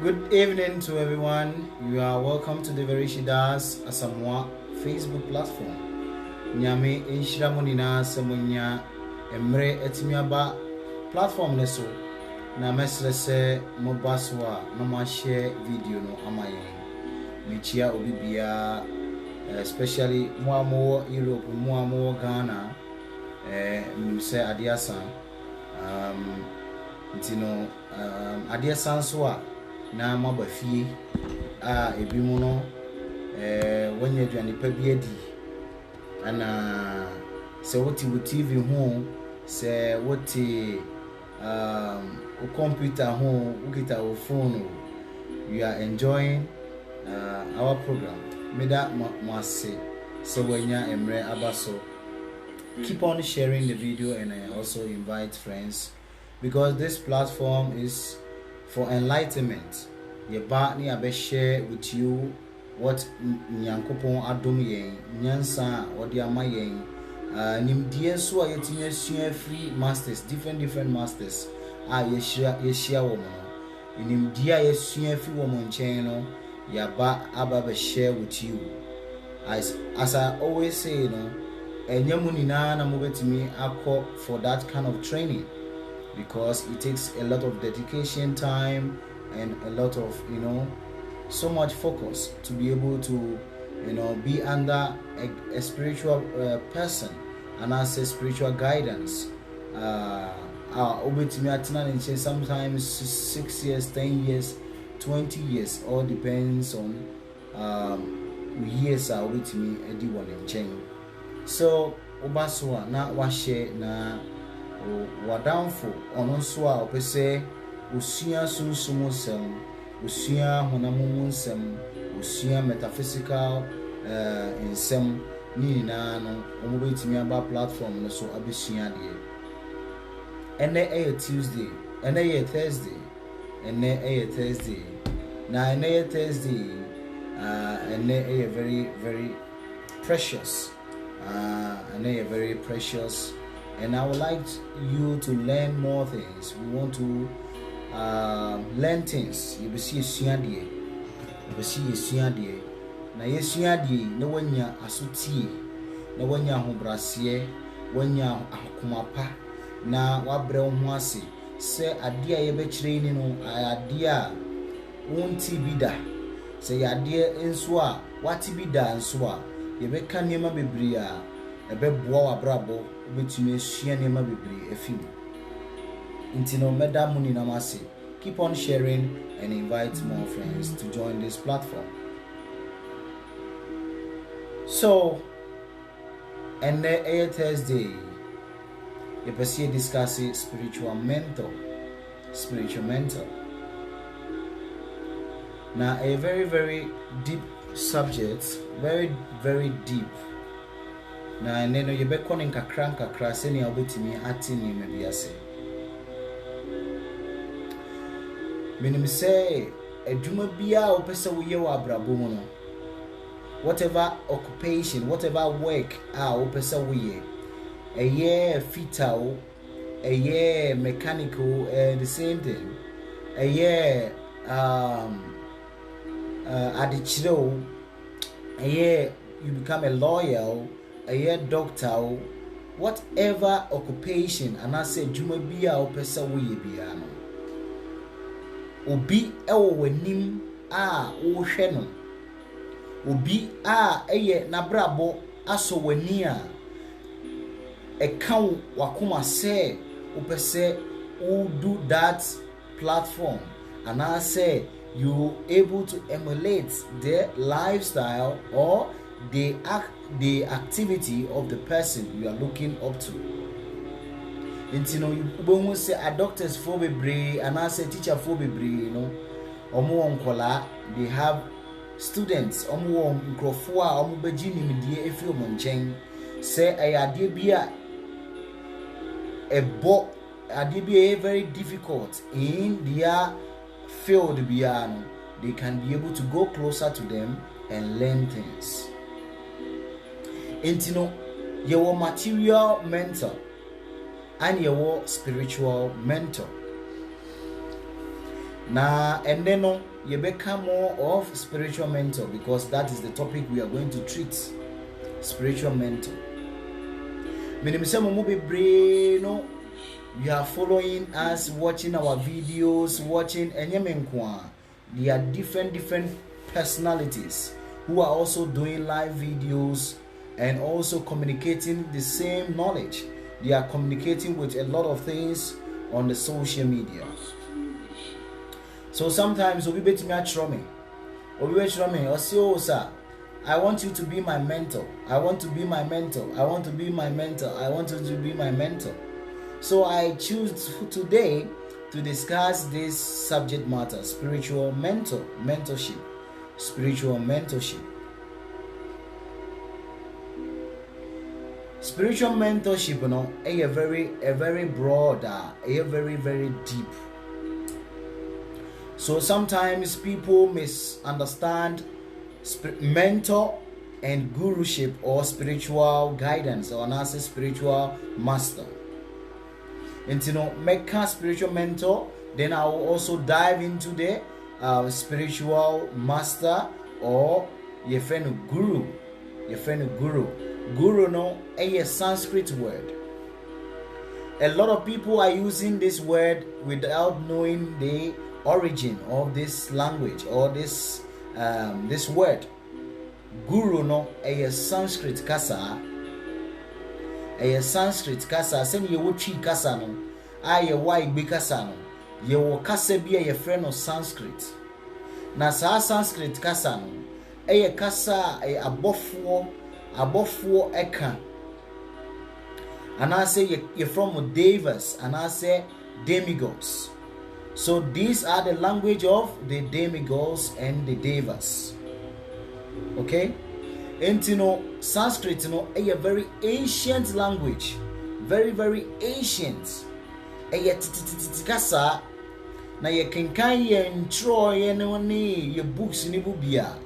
Good evening to everyone. You are welcome to Devarishi Asamoah Facebook platform. Nyame enhyira mo nyinaa semunya emre etimiaba platform ne so na mesre se mo baswa no ma share video no amaye. Mechia obibia especially mo amo Europe, mo amo Ghana mse adiasa ntino adiasa so a na mabafie ebimu no wanya aduane pa bi adi ana se woti TV ho se woti o computer ho ukita o phone you are enjoying our program meda mwase se wanya emre abaso. Keep on sharing the video, and I also invite friends because this platform is for enlightenment. Yeba ni abe share with you what nyankopon adom yen nyansa odi ama yen nimdie so ayetime sua free masters, different masters yeshia wo mo nimdie ayesua free wo mo nchen no yaba aba be share with you. As I always say, you know, enyamunina na mobetimi akọ for that kind of training, because it takes a lot of dedication, time, and a lot of, you know, so much focus to be able to, you know, be under a spiritual person and as a spiritual guidance. Sometimes 6 years, 10 years, 20 years, all depends on years are with me one in chain. So obaswa na washe na wadamfo ono so a opese usua sunsumo sem, usua honamumu nsem, usua metaphysical nsem ni na no omobetimi aba platform no so abesua de. Ene Tuesday, ene Thursday, ene Thursday. Na ene Thursday ene very precious. And they are very precious, and I would like you to learn more things. We want to learn things. You will see a suadie. You will see a suadie. Na yesuadie na wanya asutie, na wanya hobrasie, wanya akumapa, na wabre ho ase. say adia ye be kyerɛ no adia wonti bi da say adia nso a wati bi da nso a ye be ka niema bebree a ɛbɛboa wabrabo obetumi asua niema bebree afim nti no meda mu ni namase. Keep on sharing and invite more friends to join this platform. So, and the Thursday, you can discuss spiritual mentor. Now, a very, very deep subject, very, very deep. Now, and then you be calling kakra seni obetimi ati ni mebiase. Meaning say adwuma bia opese wo ye wa abrabo mu no, whatever occupation, whatever work opese wo ye, a year fitter, a year mechanical, the same thing, a year adichiro, a year you become a lawyer, a year doctor, whatever occupation, and I say adwuma bia opese wo ye bia no. Obi ewo wanim wo hwe no, obi eye nabrabo aso wani a eka wakoma se upese who do that platform, and I say you able to emulate their lifestyle or the activity of the person you are looking up to. You know, you say a doctors for bebre and I say teacher for bebre, you know, omo onkola, they have students, omo nkrofo a omo begini medie efi omo nchen say ayade bia very difficult in their field bia no, they can be able to go closer to them and learn things. You know, your material mentor and your spiritual mentor. Now, and then you become more of spiritual mentor, because that is the topic we are going to treat. Spiritual mentor. You are following us, watching our videos, watching Enyemenkwa. There are different personalities who are also doing live videos and also communicating the same knowledge. They are communicating with a lot of things on the social media. So sometimes we bet me at Romy. Or say, oh sir, I want you to be my mentor. I want to be my mentor. I want to be my mentor. I want you to be my mentor. So I choose today to discuss this subject matter: spiritual mentorship. Spiritual mentorship. Spiritual mentorship, you know, a very broad, very deep. So sometimes people misunderstand mentor and guruship or spiritual guidance, or not spiritual master. And you know, make a spiritual mentor, then I will also dive into the spiritual master or your friend guru. Guru no a Sanskrit word. A lot of people are using this word without knowing the origin of this language or this word. Guru no a Sanskrit kasa. A Sanskrit kasa. Send you wuchi kasa no. Aye wai bi kasa no. Ye wo kasa bi a friend of Sanskrit. Na sa Sanskrit kasa no. A kasa a abofo eka, and I say you're from Devas, and I say demigods. So these are the language of the demigods and the Devas. Okay, and you know, Sanskrit, you know, a very ancient language, very ancient. A kasa na ye kenkan ye ntro ye ne oni ye books ni bubia.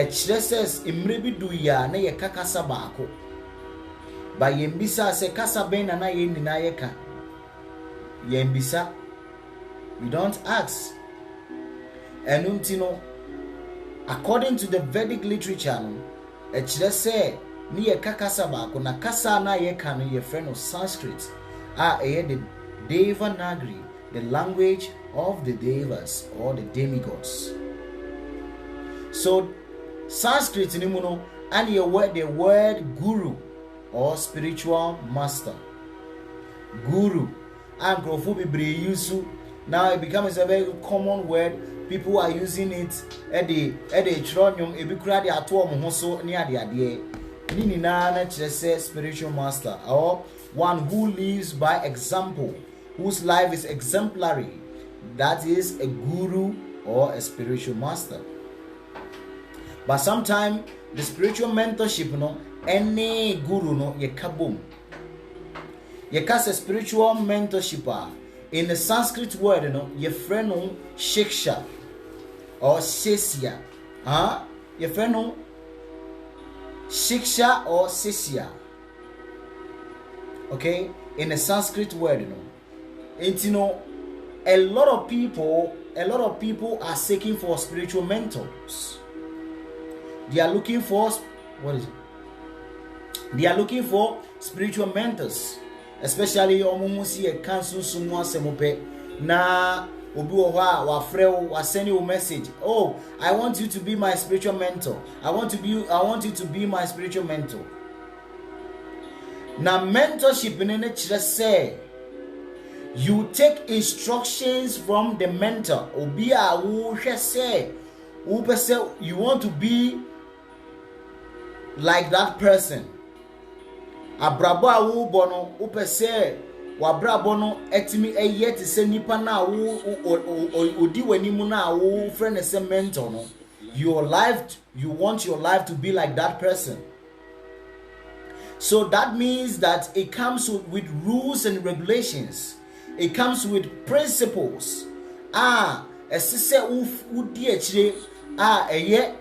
Says imrebi do ya na ye kakasa baako ba yembisa se kasa ben na ye nina ye ka yembisa. You don't ask. And according to the Vedic literature no say ni ye kakasa baako na kasa na ye ka no ye friend of Sanskrit the Devanagari, the language of the devas or the demigods. So Sanskrit nimuno and the word guru or spiritual master. Guru and Grofubi Yusu. Now it becomes a very common word. People are using it at the Tronium, Ebikra de Atom Hoso near the idea. Ninina says spiritual master, or one who lives by example, whose life is exemplary. That is a guru or a spiritual master. But sometimes the spiritual mentorship, any guru ye kabum. Ye cast a spiritual mentorship in the Sanskrit word, ye friend shiksha or sesya. Ye friend shiksha or sesya. Okay, in the Sanskrit word, and a lot of people are seeking for spiritual mentors. They are looking for They are looking for spiritual mentors, especially omusi e kansu sumu asemope na obi wo ha wa freo wa send you a message. Oh, I want you to be my spiritual mentor. I want you to be my spiritual mentor. Na mentorship in a say you take instructions from the mentor. Obi a wo say you want to be like that person. Abrabo a wo bono upese wa brabo no etimi eye te se nipa na wo odi wanimu na wo friend se mentor no. You want your life to be like that person. So that means that it comes with rules and regulations. It comes with principles. Esise udi echire eye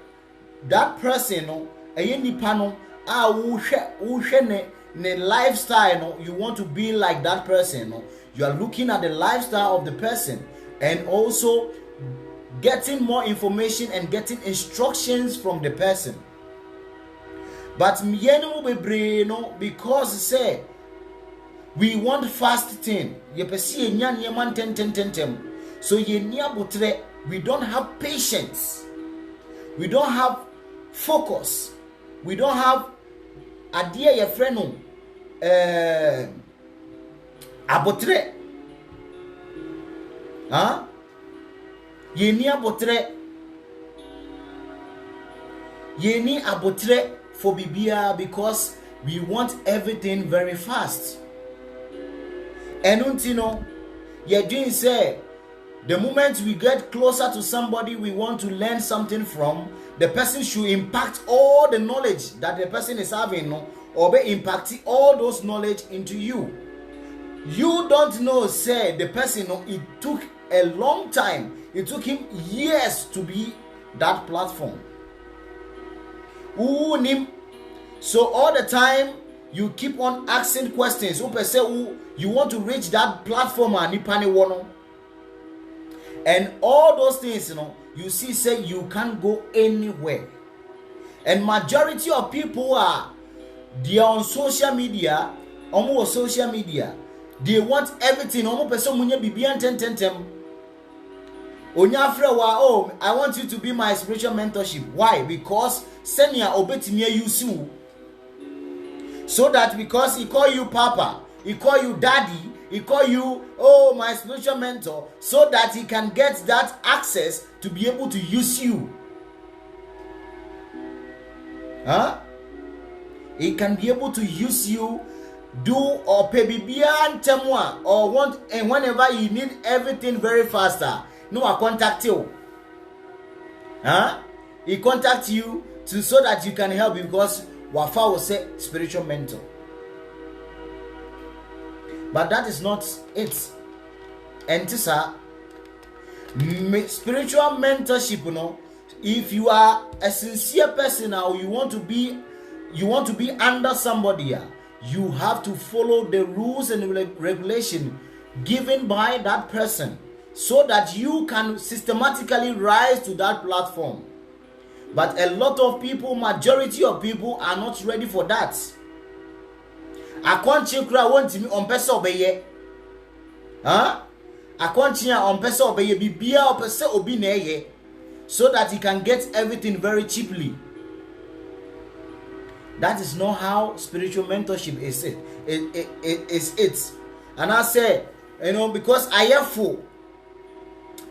that person no eye nipa no wo hwe ne lifestyle no, you want to be like that person no. You are looking at the lifestyle of the person and also getting more information and getting instructions from the person. But mienu bebre no, because say we want fast thing. Ye pesi enya nyeman ten. So ye nia botre, we don't have patience. We don't have focus. We don't have idea ye friend no abotre. Ye ni abotre. Ye ni abotre for bibia because we want everything very fast. And untino, ye doing say the moment we get closer to somebody we want to learn something from, the person should impact all the knowledge that the person is having, or be impacting all those knowledge into you. You don't know, say the person, it took a long time. It took him years to be that platform. So all the time you keep on asking questions. You want to reach that platform and all those things, you see, say you can't go anywhere. And majority of people they are on social media, almost social media. They want everything. Oh, I want you to be my spiritual mentorship. Why? Because senior obetime you so that because he call you papa, he call you daddy, he call you my spiritual mentor, so that he can get that access to be able to use you. He can be able to use you, do or pay beyond temwa or want, and whenever you need everything very faster. No, I contact you. He contact you so that you can help him, because Wafa will say spiritual mentor. But that is not it. And tisa spiritual mentorship, if you are a sincere person or you want to be under somebody, you have to follow the rules and regulation given by that person, so that you can systematically rise to that platform. But a lot of people, majority of people, are not ready for that. I can't check want me on person obey. Akwantia on pesa obeye bibia o pesa obi na eye, so that he can get everything very cheaply. That is not how spiritual mentorship is. It. And I say, because I am full,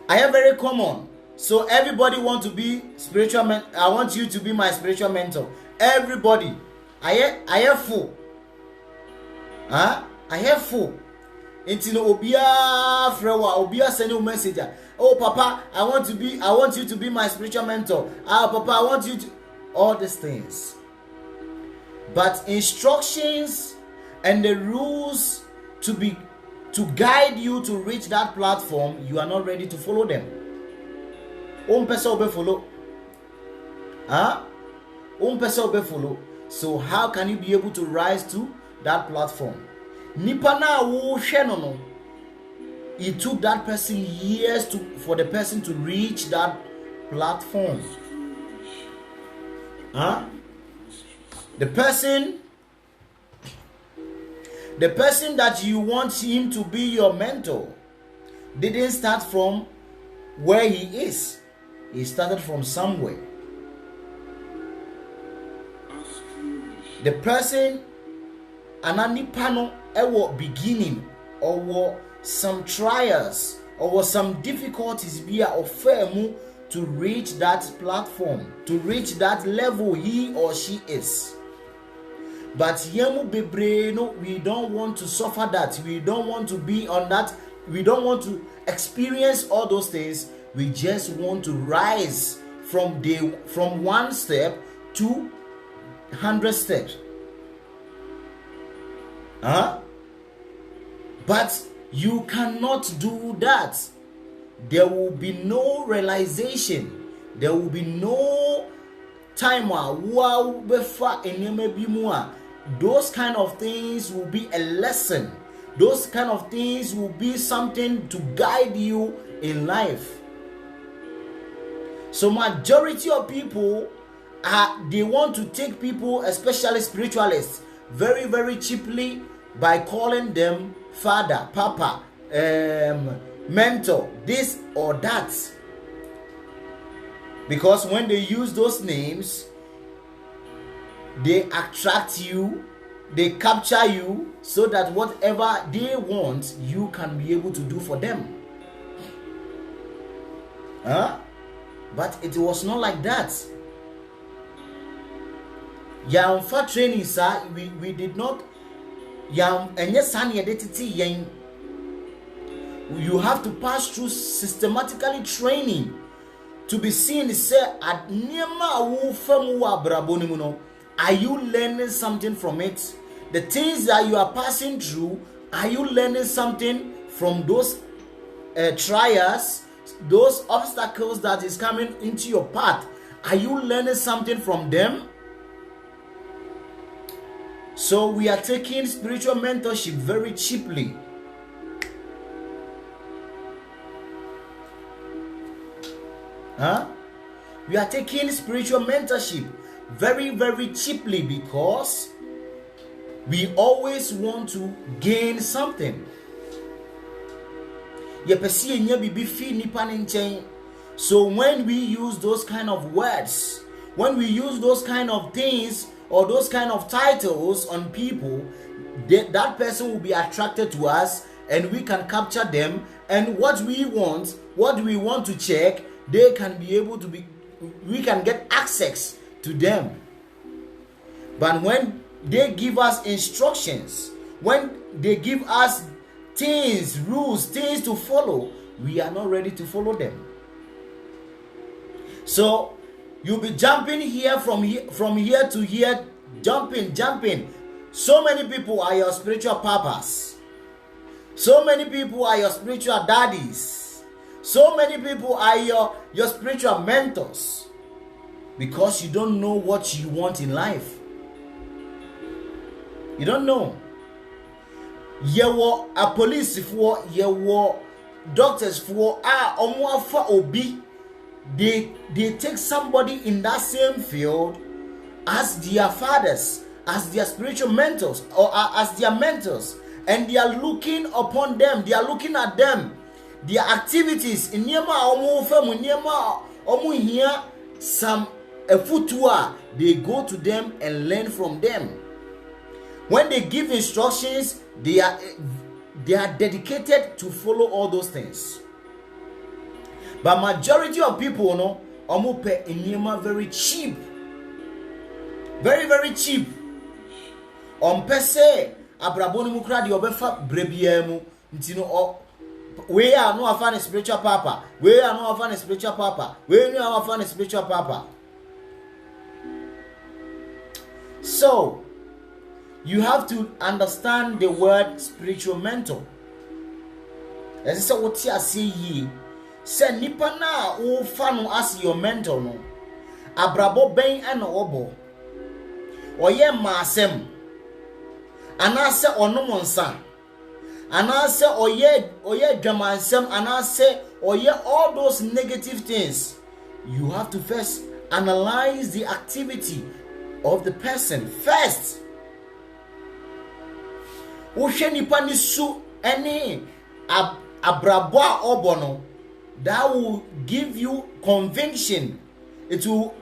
I am very common. So everybody want to be spiritual. I want you to be my spiritual mentor. Everybody, I am full. I am full. Into obia frewa obia send you message. Oh Papa, I want you to be my spiritual mentor. Papa, I want you to all these things. But instructions and the rules to guide you to reach that platform, you are not ready to follow them. Follow. Follow. So how can you be able to rise to that platform? Nipana wo hwenono. It took that person years for the person to reach that platform. The person that you want him to be your mentor didn't start from where he is. He started from somewhere. The person ananipano ewo beginning or some trials or some difficulties be offered to reach that platform, to reach that level he or she is. But yemu bebre, no, we don't want to suffer that. We don't want to be on that. We don't want to experience all those things. We just want to rise from one step to 100 steps. But you cannot do that. There will be no realization. There will be no time. Those kind of things will be a lesson. Those kind of things will be something to guide you in life. So majority of people they want to take people, especially spiritualists, very, very cheaply by calling them father, papa, mentor, this or that. Because when they use those names, they attract you, they capture you, so that whatever they want, you can be able to do for them. But it was not like that. Yam for training, sir, we did not. Yam and yes, you have to pass through systematically training to be seen. Say at are you learning something from it? The things that you are passing through, are you learning something from those trials, those obstacles that is coming into your path? Are you learning something from them? So we are taking spiritual mentorship very cheaply. We are taking spiritual mentorship very, very cheaply because we always want to gain something. So when we use those kind of words, when we use those kind of things or those kind of titles on people, that person will be attracted to us and we can capture them, and what we want to check, they can be able to be, we can get access to them. But when they give us instructions, when they give us things, rules, things to follow, we are not ready to follow them. So you'll be jumping here from here to here, jumping. So many people are your spiritual papas. So many people are your spiritual daddies. So many people are your spiritual mentors, because you don't know what you want in life. You don't know. You were a police for, you were doctors for, for obi. They take somebody in that same field as their fathers, as their spiritual mentors, or as their mentors, and they are looking upon them, they are looking at them, their activities in Niema omu femu Niema omu here some a futua, they go to them and learn from them. When they give instructions, they are dedicated to follow all those things. But majority of people no omu pe Niema very cheap. Very, very cheap. Pese abraboni mukra di obefa brebiemu ntino we are no afan spiritual papa. We are no afan spiritual papa. We are no afan spiritual papa. So you have to understand the word spiritual mentor. As I said, what you say ye, say nipa na o fanu as your mentor no. Abrabo ben and obo. Oye masem. Anase onomonsa. Anase oye dramansem. Anase oye all those negative things. You have to first analyze the activity of the person first. Ushe nipa ni su any abrabwa obono, that will give you conviction. It will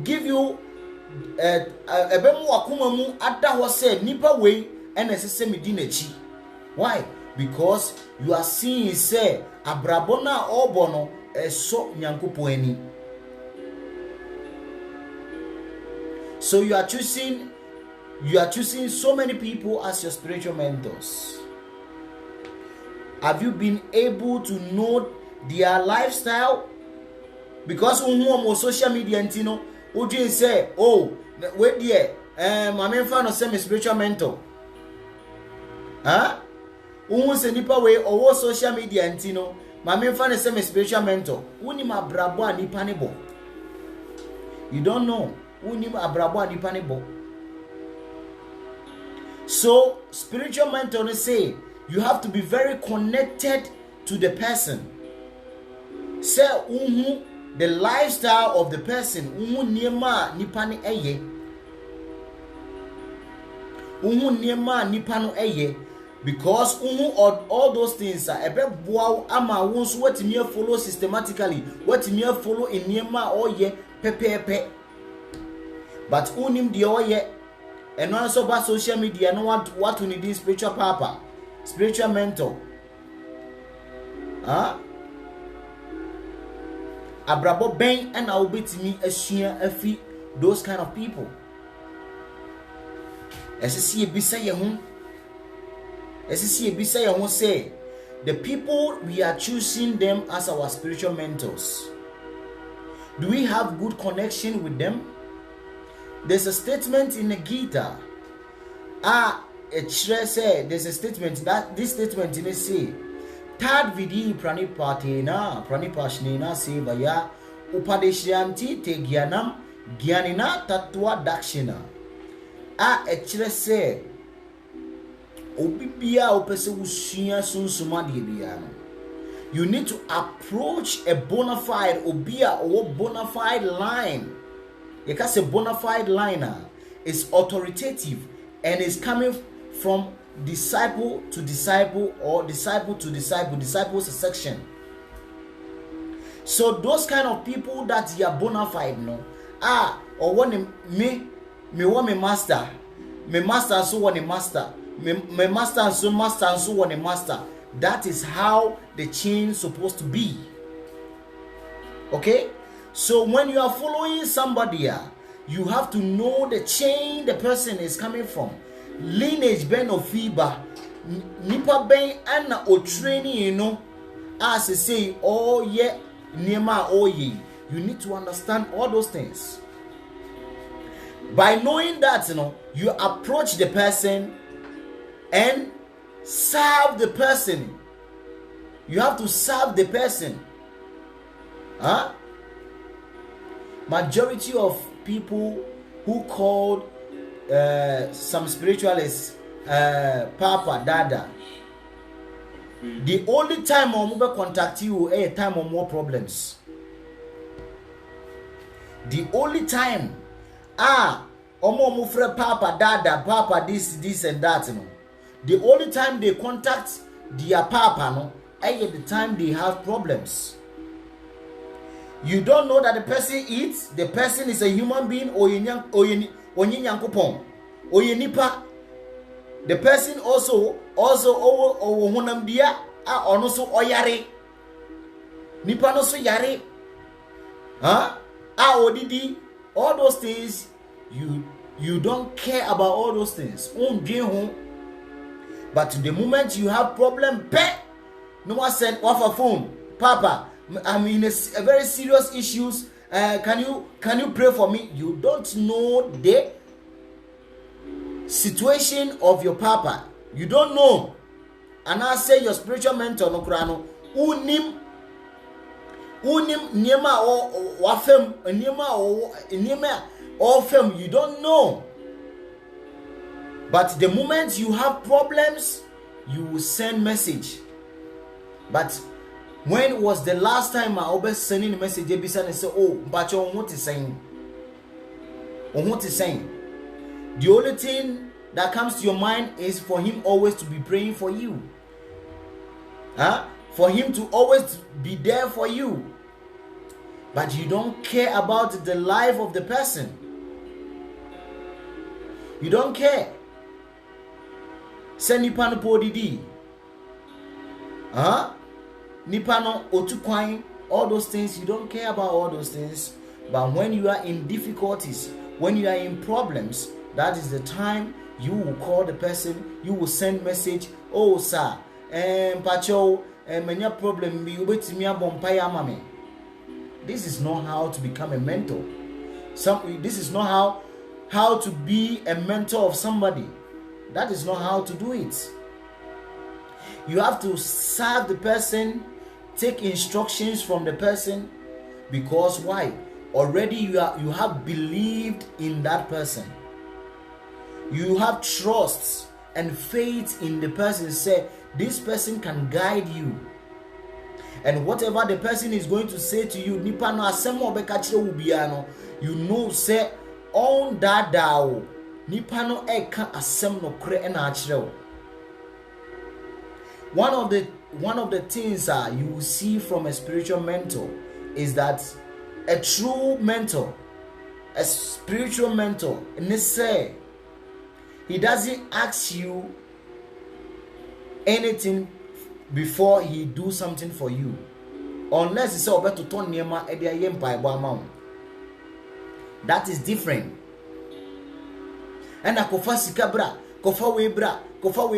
give you ebemu akuma mu ada ho say nipa we enesese medinechi. Why? Because you are seeing say abrabona obono eso nyankopon ani. So you are choosing so many people as your spiritual mentors. Have you been able to know their lifestyle? Because on social media ntino Uji say, oh, wait there, my fan of semi spiritual mentor. Huh? Se nipa way or social media ntino, my fan of semi spiritual mentor. Uni ma brabo ni panebo. You don't know. Uni ma brabo ni panebo. So spiritual mentor say you have to be very connected to the person. Say the lifestyle of the person, niema nipani eye. Niema nipano eye. Because all those things are ebe boa ama wonso what me follow systematically, what me follow in niema oye pepepe. But unim the oye, and also about social media, no what we need spiritual papa, spiritual mentor. Huh? Abrabo ben and I will be to me afi those kind of people. As you see a bisaya home, as you see a bisaya home say, the people we are choosing them as our spiritual mentors. Do we have good connection with them? There's a statement in the Gita. There's a statement that this statement in it say. Tad vidi pranipatena pranipashnena sevaya upadeshyanti te gyanam gyanina tatwa dakshina. Echere se obibia opese usua sunsuma de bia no. You need to approach a bona fide obia or bona fide line. Because a bona fide liner is authoritative and is coming from disciple to disciple or disciple to disciple. Disciple is a section. So those kind of people that you are bona fide no, or one me want me master so want a master, me master so want a master. That is how the chain is supposed to be. Okay, so when you are following somebody, you have to know the chain the person is coming from. Lineage ben of fiba nipa ben ana o training, you know, as I say, oh yeah, nema oh ye. You need to understand all those things. By knowing that, you know, you approach the person and serve the person. You have to serve the person. Majority of people who called some spiritualists Papa Dada, the only time I will contact you is a time of more problems. The only time omo mufre Papa Dada, Papa this and that, you know. The only time they contact their papa no, at the time they have problems. You don't know that the person eats, the person is a human being, or nipa. The person also honam dia also oyare. Nipa no so yare. Odidi. All those things, you don't care about all those things. But the moment you have problem, no one send off a phone. Papa, I'm in a very serious issues. Can you pray for me? You don't know the situation of your papa. You don't know. And I say your spiritual mentor no krano. Unim niema o wafem niema o fem. You don't know. But the moment you have problems, you will send message. But when was the last time I always sending a message? And say, oh, but you what is saying? What is saying? The only thing that comes to your mind is for him always to be praying for you. For him to always be there for you. But you don't care about the life of the person. You don't care. Send nipa no podidi. Nipa no otukwan, all those things, you don't care about all those things. But when you are in difficulties, when you are in problems, that is the time you will call the person, you will send message, oh sir, pacho, many problem be ubetimi abompaya mame. This is not how to become a mentor. This is not how to be a mentor of somebody. That is not how to do it. You have to serve the person, take instructions from the person, because why? Already you have believed in that person. You have trust and faith in the person. Say this person can guide you, and whatever the person is going to say to you, nipa no Asamoah beka kire wo bia no, you know say on that dao nipa no eka asem no kure na akire wo. One of the things you will see from a spiritual mentor is that a true mentor, a spiritual mentor, he doesn't ask you anything before he do something for you, unless he say obe to turn niema e dia yem pai amount. That is different. And akofa sika bra, kofa we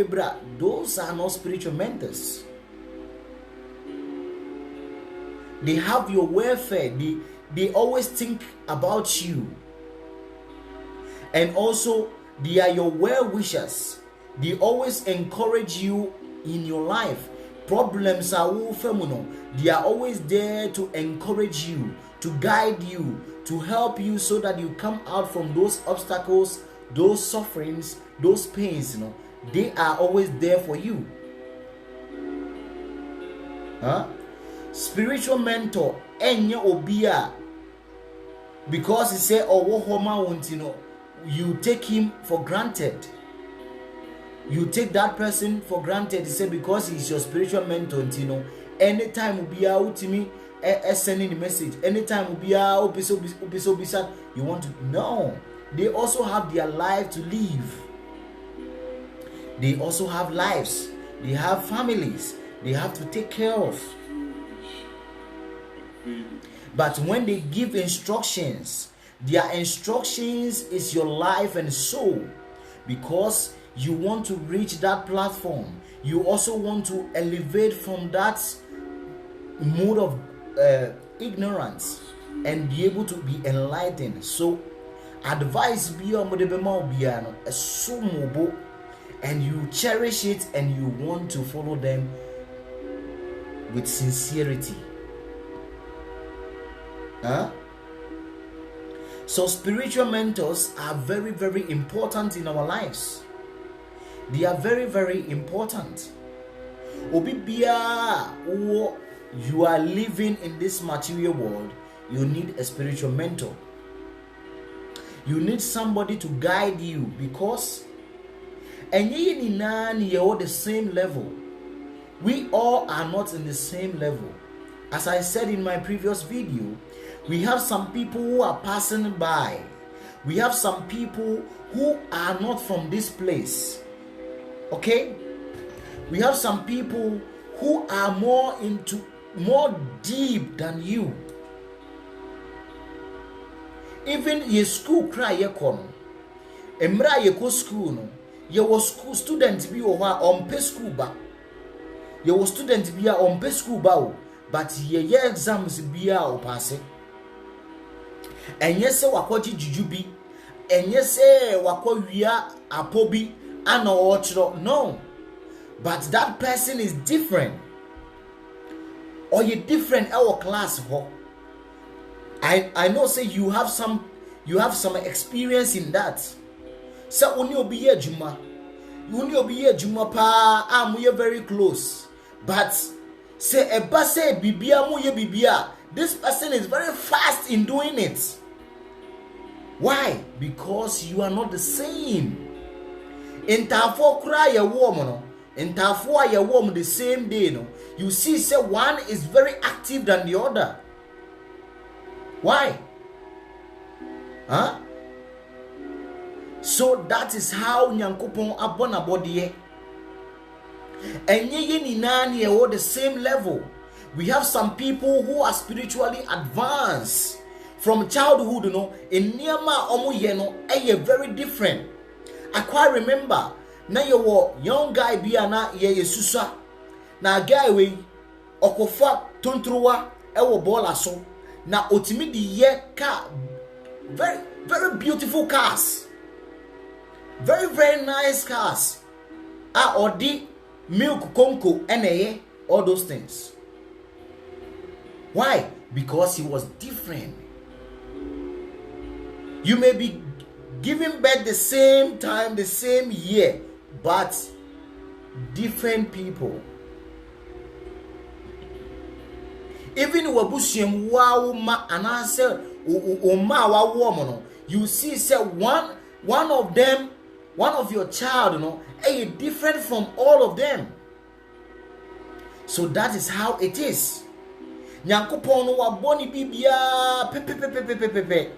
bra, those are not spiritual mentors. They have your welfare. They always think about you, and also they are your well-wishers. They always encourage you in your life. Problems are feminine. They are always there to encourage you, to guide you, to help you so that you come out from those obstacles, those sufferings, those pains. They are always there for you. Spiritual mentor enya obia, because he say you take him for granted. You take that person for granted. He say because he's your spiritual mentor, anytime ubia utimi sending the message, anytime ubia obiso you want to know. They also have their life to live. They also have lives. They have families they have to take care of. But when they give instructions, their instructions is your life and soul, because you want to reach that platform. You also want to elevate from that mode of ignorance and be able to be enlightened. So advice be so mobile, and you cherish it and you want to follow them with sincerity. So spiritual mentors are very, very important in our lives. They are very, very important. Obibia, you are living in this material world, you need a spiritual mentor. You need somebody to guide you, because And ye ni all the same level. We all are not in the same level. As I said in my previous video, we have some people who are passing by. We have some people who are not from this place. Okay? We have some people who are more deep than you. Even your school cry ye kono. Emra ye ko school no. Ye was school student bi o ha on pay school ba. Ye was student bi a on pay school ba o, but ye exams bi a o pass. Enye se wakoji juju bi. Enye se wakowia apobi ana o chiro. No. But that person is different. Or you different our class ho. I know say you have some experience in that. So when you be here juma pa am we very close. But say eba say bibia mu ye bibia, this person is very fast in doing it. Why? Because you are not the same. In tafo kra ye woman no. In tafo ye woman the same day no. You see say one is very active than the other. Why? Huh? So that is how Nyankopon abona body. And ye ni nani all the same level. We have some people who are spiritually advanced from childhood, you know. In Niyama omu ye no, very different. I quite remember. Na ye wo young guy biya na ye susa. Na guy we okofa tontruwa ewo bola so. Na otimi di ye car, very very beautiful cars, very nice cars. Odi milk konko ene all those things. Why? Because he was different. You may be giving birth the same time, the same year, but different people. Even wabushim wa ma anase ma wa woman, you see say one of them, one of your child, you know, different from all of them. So that is how it is. Nyankopon wa boni bibia pe.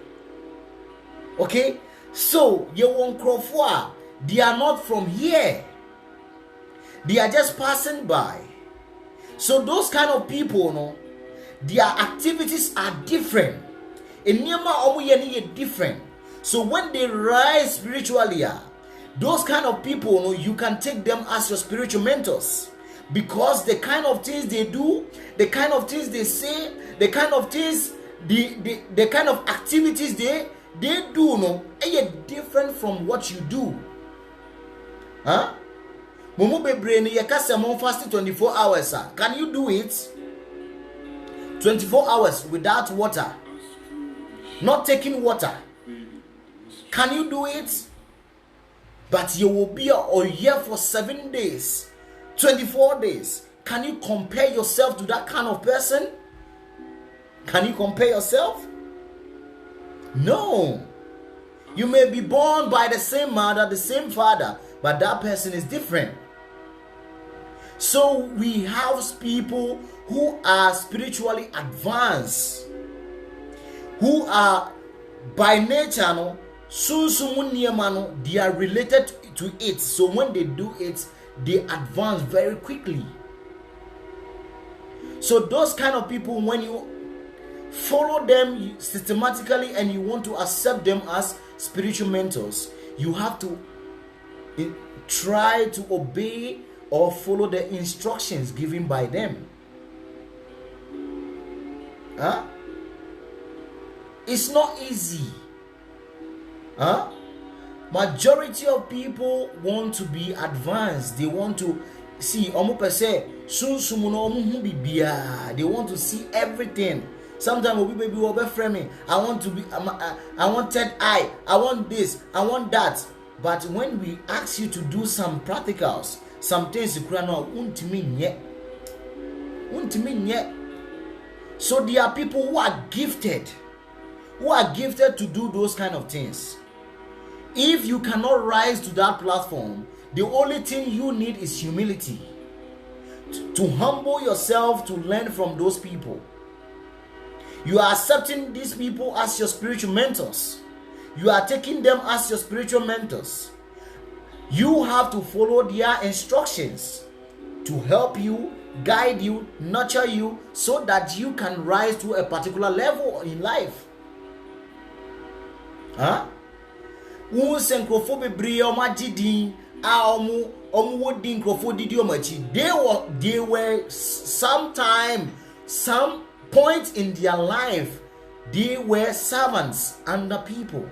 Okay? So you won't crofwa, they are not from here. They are just passing by. So those kind of people, you know, their activities are different. In Nyama Omuyeni different. So when they rise spiritually, those kind of people, you know, you can take them as your spiritual mentors. Because the kind of things they do, the kind of things they say, the kind of things, the kind of activities they do, no, are different from what you do. Huh? Mumu bebreni yakasemon fasting 24 hours. Can you do it? 24 hours without water, not taking water. Can you do it? But you will be a year for 7 days, 24 days. Can you compare yourself to that kind of person? Can you compare yourself? No. You may be born by the same mother, the same father, but that person is different. So we have people who are spiritually advanced, who are by nature, no, they are related to it. So when they do it, they advance very quickly. So those kind of people, when you follow them systematically and you want to accept them as spiritual mentors, you have to try to obey or follow the instructions given by them. Huh? It's not easy. Huh? Majority of people want to be advanced. They want to see. They want to see everything. Sometimes we baby will be framing. I want to be. I want third eye. I want this. I want that. But when we ask you to do some practicals, some things you cannot. So there are people who are gifted to do those kind of things. If you cannot rise to that platform, The only thing you need is humility. To humble yourself to learn from those people. You are accepting these people as your spiritual mentors. You are taking them as your spiritual mentors. You have to follow their instructions to help you, guide you, nurture you, so that you can rise to a particular level in life. They were some point in their life, they were servants under people.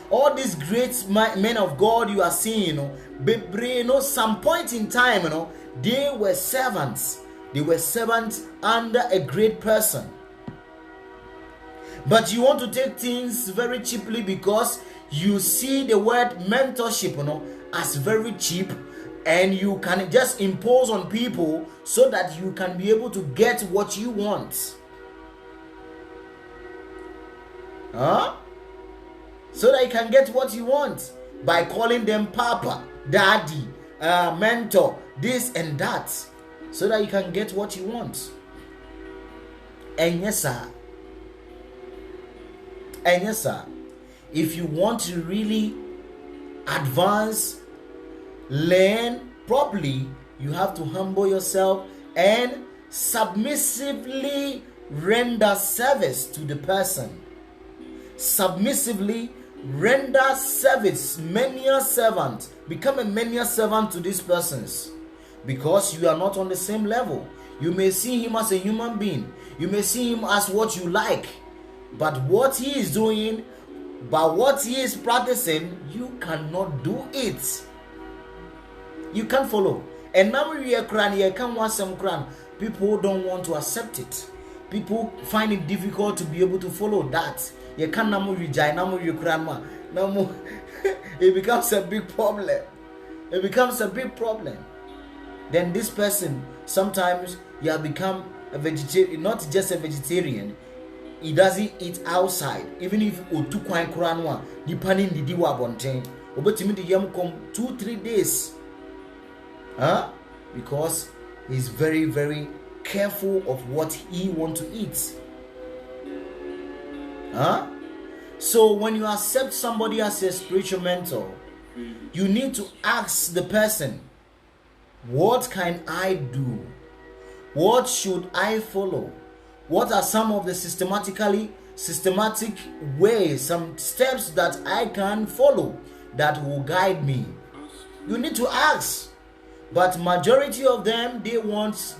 All these great men of God you are seeing, some point in time, they were servants. They were servants under a great person. But you want to take things very cheaply because you see the word mentorship, as very cheap, and you can just impose on people so that you can be able to get what you want. So that you can get what you want by calling them Papa, Daddy, mentor, this and that, so that you can get what you want. And yes, sir. If you want to really advance, learn properly, you have to humble yourself and submissively render service to the person. Submissively render service, menial servant. Become a menial servant to these persons, because you are not on the same level. You may see him as a human being, you may see him as what you like, but what he is doing, but what he is practicing, you cannot do it. You can't follow. And now we are crying, you can't want some crying. People don't want to accept it. People find it difficult to be able to follow that. You can't namu reject, namu yukrama, namu. It becomes a big problem. It becomes a big problem. Then this person, sometimes you have become a vegetarian, not just a vegetarian. He doesn't eat outside. Even if otu kwan kranwa, depending the diwa bonten. Obetimi the yam come 2-3 days. Because he's very, very careful of what he want to eat. So when you accept somebody as a spiritual mentor, you need to ask the person, what can I do? What should I follow? What are some of the systematic ways, some steps that I can follow that will guide me? You need to ask. But majority of them, they want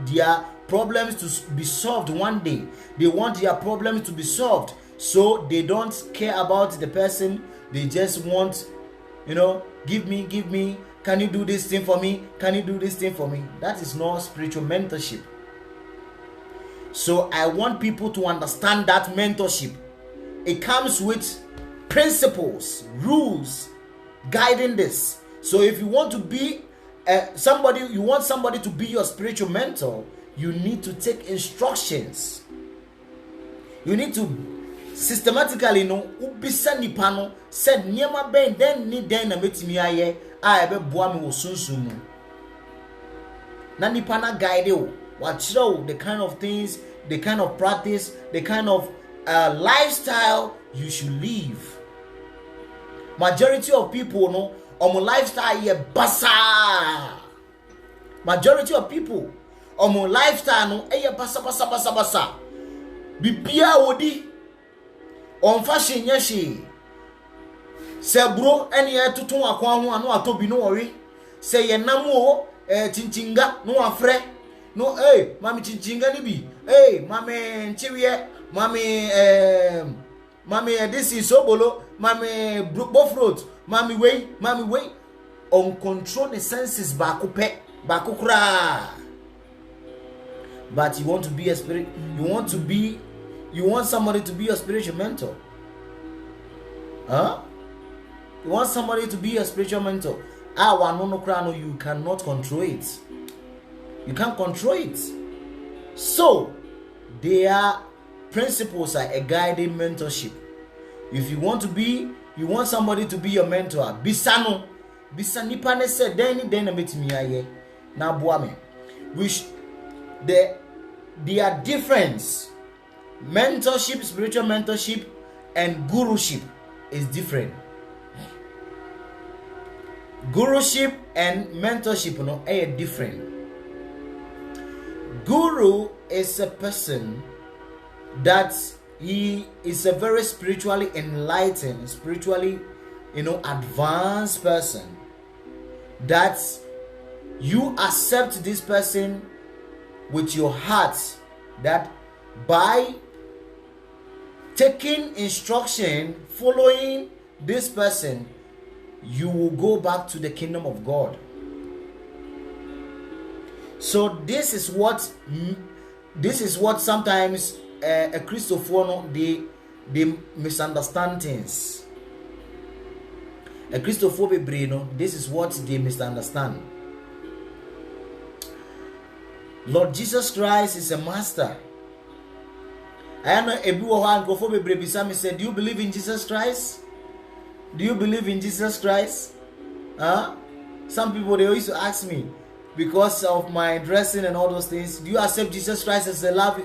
their problems to be solved one day. They want their problems to be solved. So they don't care about the person. They just want, give me. Can you do this thing for me? Can you do this thing for me? That is not spiritual mentorship. So I want people to understand that mentorship. It comes with principles, rules, guiding this. So if you want to be you want somebody to be your spiritual mentor, you need to take instructions. You need to systematically ubisa nipa no said niema ben den ni den na metimi aye a ebe boa me wo sunsun mu na nipa na guide o wa chiro the kind of things, the kind of practice, the kind of lifestyle you should live. Majority of people omo lifestyle ye basa. Majority of people omo lifestyle ye basa. Bibia wodi on fashion yashi. Se bro eni e tutun akwan ho anu atobi no worry. Se ye nam o chinchinga no afre. No mami chinchinga ni bi. Mami nchiwie, mami this is sobolo, mami bofrot, mami way. Uncontrol the senses bakukra. But you want to be a spirit, you want somebody to be your spiritual mentor. You want somebody to be your spiritual mentor. You cannot control it. You can't control it. So their principles are a guiding mentorship. If you want somebody to be your mentor, bisano bisa nipa ne se den na metimi aye na aboa me. Which their difference, mentorship, spiritual mentorship and guruship is different. Guruship and mentorship are different. Guru is a person that he is a very spiritually enlightened, spiritually advanced person, that you accept this person with your heart, that by taking instruction, following this person, you will go back to the kingdom of God. So this is what sometimes a Christopher they misunderstand things. A Christopher Bebrino, this is what they misunderstand. Lord Jesus Christ is a master. I know everyone go for me said, do you believe in Jesus Christ? Do you believe in Jesus Christ? Some people, they used to ask me, because of my dressing and all those things, do you accept Jesus Christ as your life?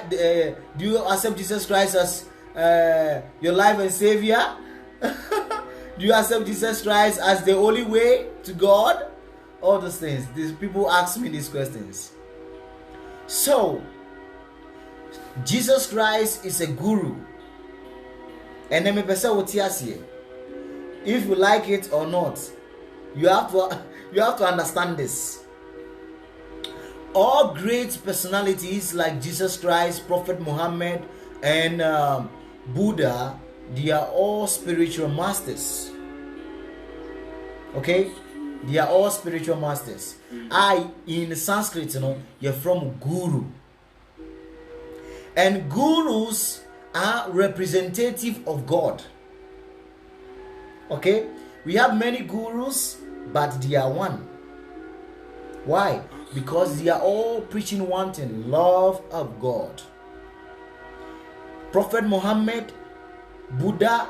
Do you accept Jesus Christ as your life and Savior? Do you accept Jesus Christ as the only way to God? All those things. These people ask me these questions. So, Jesus Christ is a guru. And then if you like it or not, you have to understand this. All great personalities like Jesus Christ, Prophet Muhammad, and Buddha, they are all spiritual masters. Okay? They are all spiritual masters. In Sanskrit, you're from guru. And gurus are representative of God. Okay? We have many gurus, but they are one. Why? Because they are all preaching one thing, love of God. Prophet Muhammad, Buddha,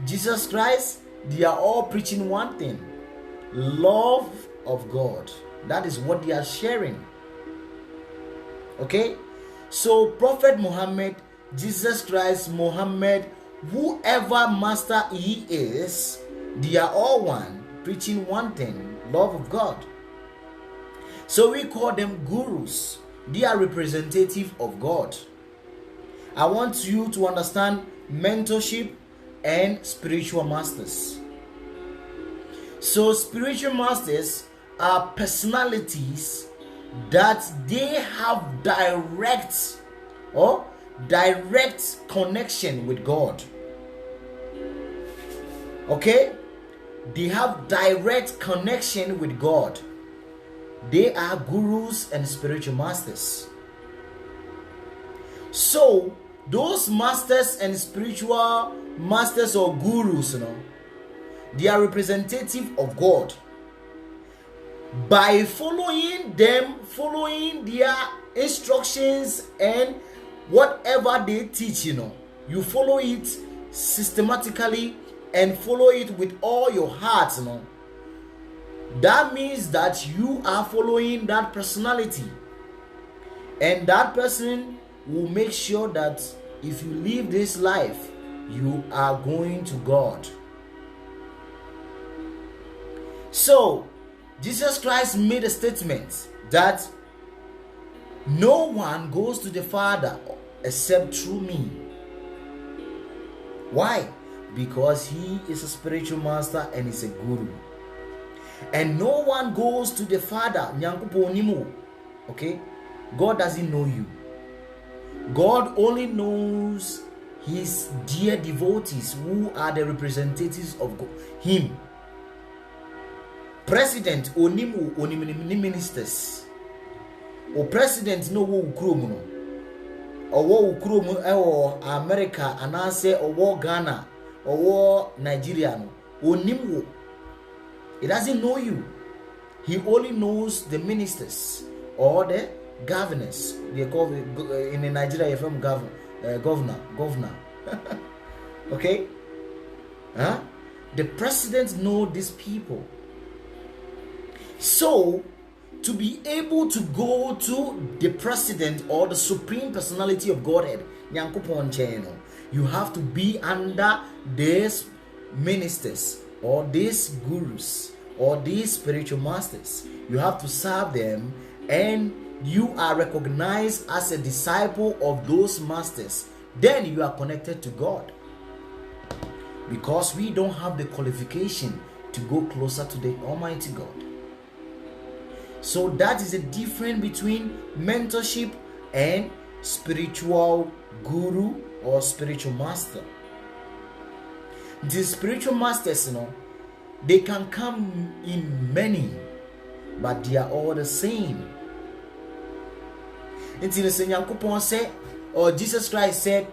Jesus Christ, they are all preaching one thing, love of God. That is what they are sharing. Okay? So Prophet Muhammad, Jesus Christ, Muhammad, whoever master he is, they are all one, preaching one thing, love of God. So we call them gurus. They are representative of God. I want you to understand mentorship and spiritual masters. So spiritual masters are personalities that they have direct connection with God. Okay? They have direct connection with God. They are gurus and spiritual masters. So, those masters and spiritual masters or gurus, they are representative of God. By following them, following their instructions and whatever they teach, you follow it systematically and follow it with all your heart, that means that you are following that personality, and that person will make sure that if you live this life, you are going to God. So Jesus Christ made a statement that no one goes to the Father except through me. Why? Because he is a spiritual master and is a guru. And no one goes to the Father. Okay? God doesn't know you. God only knows his dear devotees who are the representatives of God, him. President onimu ministers. O president no wo ukromu no. Owo ukromu ewo America anase owo Ghana, owo Nigeria no. Onimu. He doesn't know you. He only knows the ministers or the governors. They call it, in Nigeria you're from governor. Okay? The president know these people. So, to be able to go to the president or the supreme personality of Godhead, you have to be under these ministers or these gurus or these spiritual masters. You have to serve them, and you are recognized as a disciple of those masters. Then you are connected to God, because we don't have the qualification to go closer to the Almighty God. So that is the difference between mentorship and spiritual guru or spiritual master. The spiritual masters, they can come in many, but they are all the same. Until Nyankopon said, or Jesus Christ said,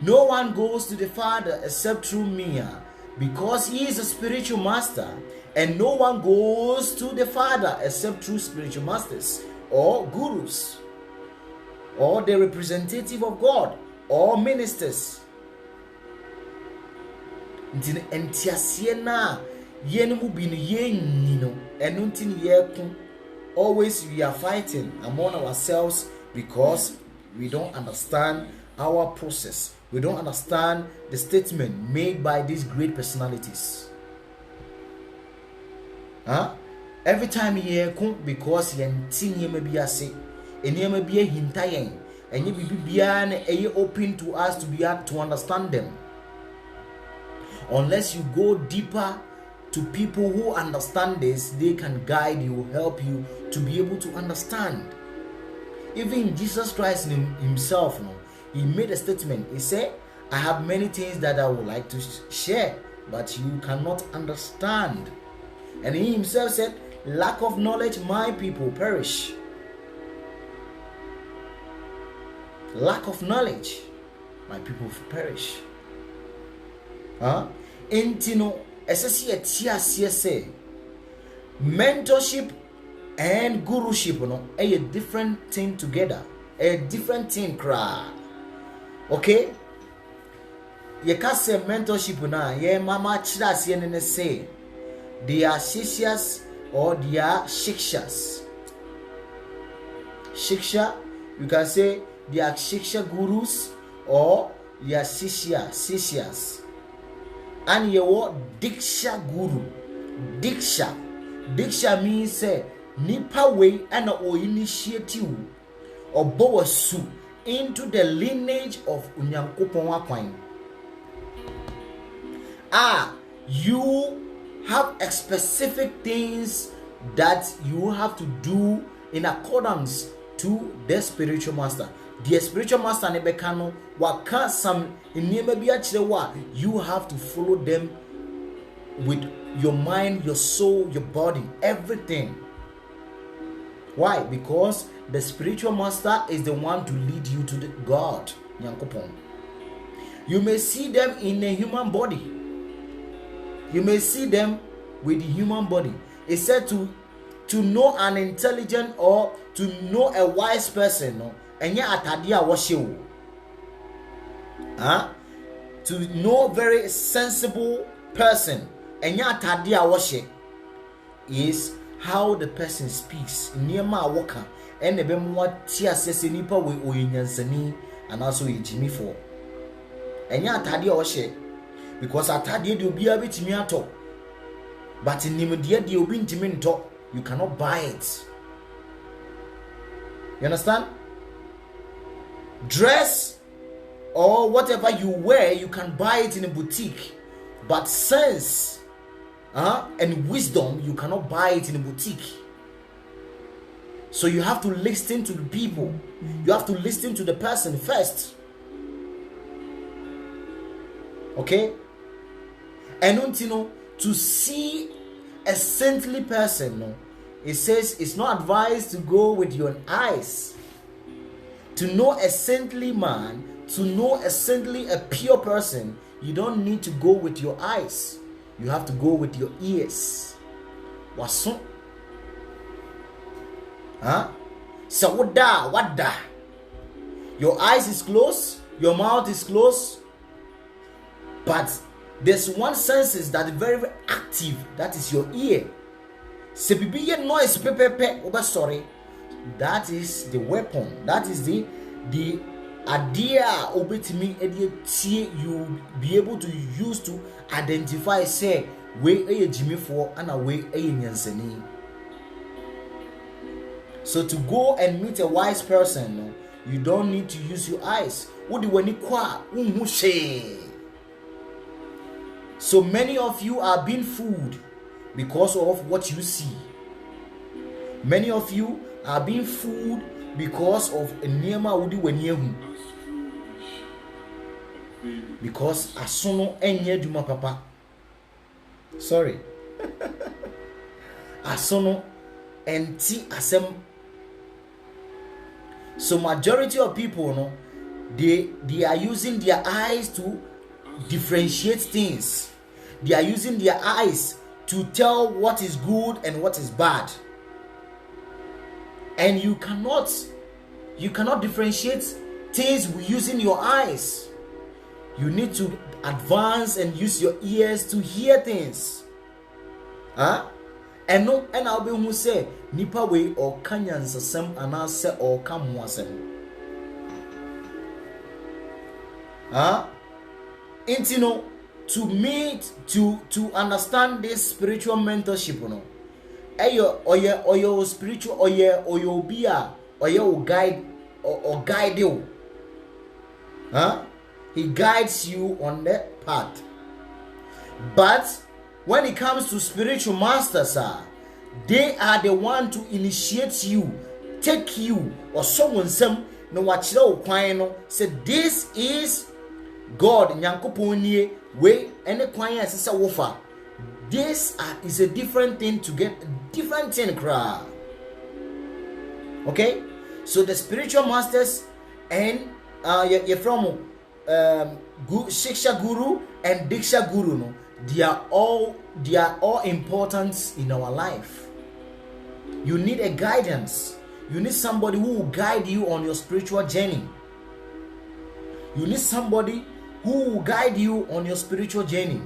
no one goes to the Father except through me, because he is a spiritual master, and no one goes to the Father except through spiritual masters or gurus or the representative of God or ministers. Always we are fighting among ourselves because we don't understand our process. We don't understand the statement made by these great personalities. Every time you come, because you may be a say, and you may be a hintayen, and you be open to us to be able to understand them. Unless you go deeper to people who understand this, they can guide you, help you to be able to understand. Even Jesus Christ himself, he made a statement. He said, I have many things that I would like to share, but you cannot understand. And he himself said, lack of knowledge, my people perish. Lack of knowledge, my people perish. Intino, say, mentorship and guruship, a different thing together, a different thing cry. Okay? You can say mentorship now, yeah, mama chidas yen say. They are shishyas or they are shikshas. Shiksha, you can say they are shiksha gurus or they are shishyas. And you what diksha guru. Diksha means say nipa way and or initiative or bowasu into the lineage of Unyankopon Wakwan. You have a specific things that you have to do in accordance to the spiritual master. The spiritual master nebekano waka some you have to follow them with your mind, your soul, your body, everything. Why? Because the spiritual master is the one to lead you to the God. You may see them in a human body. You may see them with the human body. It said to know an intelligent or to know a wise person, and yet atadia washiu. To know very sensible person, and yet atadia washi is how the person speaks. Niyama waka and ebemwa tia sese nipa we oyinyansani and also ejimi for. And yet atadia washi. Because atadie de obi abetimi ato, but nimdie de obi ntimi nto, you cannot buy it. You understand? Dress or whatever you wear, you can buy it in a boutique, but sense and wisdom, you cannot buy it in a boutique. So you have to listen to the people. You have to listen to the person first. Okay? And to see a saintly person, it says it's not advised to go with your eyes. To know a saintly man, to know a saintly, a pure person, you don't need to go with your eyes. You have to go with your ears. Wasun. So what da? Your eyes is closed, your mouth is closed, but there's one senses that is very, very active, that is your ear. Se bibi ye noise pepepe oba sorry, that is the weapon, that is the idea obetimi edie you be able to use to identify say we eye jimi for and a way eye nyansani. So to go and meet a wise person, you don't need to use your eyes. Udi wani kwa unhushe. So many of you are being fooled because of what you see. Many of you are being fooled because of enema udi wenyehu. Because asono enye duma papa. Sorry. Asono enti asem. So majority of people, no, they are using their eyes to differentiate things. They are using their eyes to tell what is good and what is bad. And you cannot differentiate things using your eyes. You need to advance and use your ears to hear things. And I'll be who say nipa way or kanyansa sem anase or kamwasem. Intino to understand this spiritual mentorship, you know. Oyo spiritual oyo bia oyo guide or guide you. He guides you on that path. But when it comes to spiritual masters, they are the one to initiate you, take you, or someone some no watch say this is God nyankopon way any kwanya sisa wofa. This is a different thing to get a different thing cry. Okay? So the spiritual masters and you're from Shiksha Guru and Diksha Guru, no, they are all important in our life. You need a guidance. You need somebody who will guide you on your spiritual journey. You need somebody who will guide you on your spiritual journey.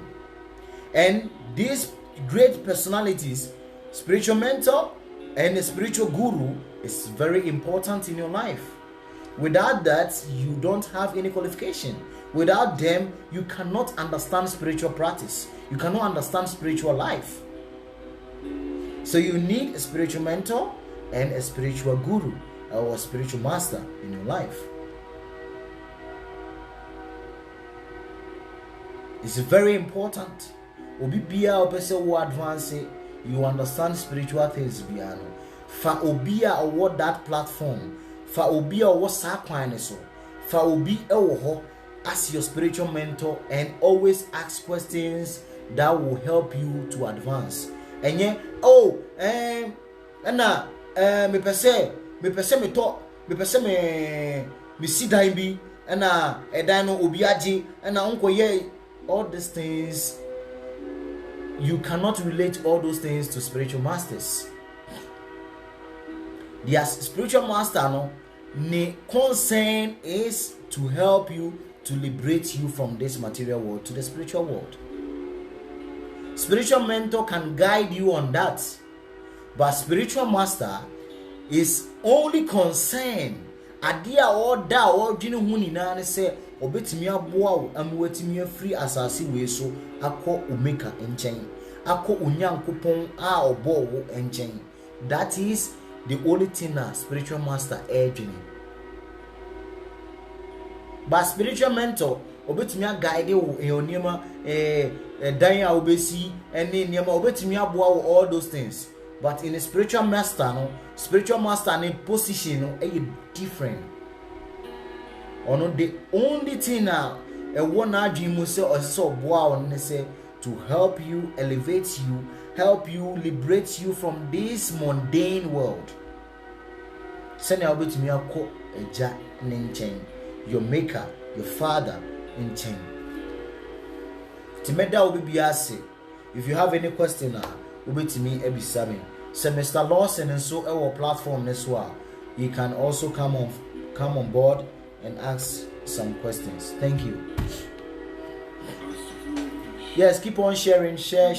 And these great personalities, spiritual mentor and a spiritual guru, is very important in your life. Without that, you don't have any qualification. Without them, you cannot understand spiritual practice. You cannot understand spiritual life. So you need a spiritual mentor and a spiritual guru or a spiritual master in your life. It's very important. Obibia opese wo advance, you understand spiritual things biano. Fa obia or that platform. Fa obia or sakwane so. Fa obi ewo as your spiritual mentor and always ask questions that will help you to advance. And yeah, me pese me sit down bi edano obiaji unko ye. All these things, you cannot relate all those things to spiritual masters. Their spiritual master, no, the concern is to help you to liberate you from this material world to the spiritual world. Spiritual mentor can guide you on that, but spiritual master is only concerned adia or da or jinu hunina ne say obetimi aboa wo amwatimi afiri asase we so akọ omeka enchen akọ onyankopon a obo wo enchen. That is the only thing a spiritual master edging. But spiritual mentor obetimi guide wo enema dan a obesi ene enema obetimi aboa wo all those things. But in a spiritual master, no, spiritual master in position no is different. Or no, the only thing now a one dream say or so boa say to help you elevate you, help you liberate you from this mundane world. Send your bit to me a ja ninchen, your maker, your father in chain. Timeda will be asked. If you have any question now, to me every Sunday. So Mr. Lawson and so our platform as well. You can also come on board and ask some questions. Thank you. Yes, keep on sharing. Share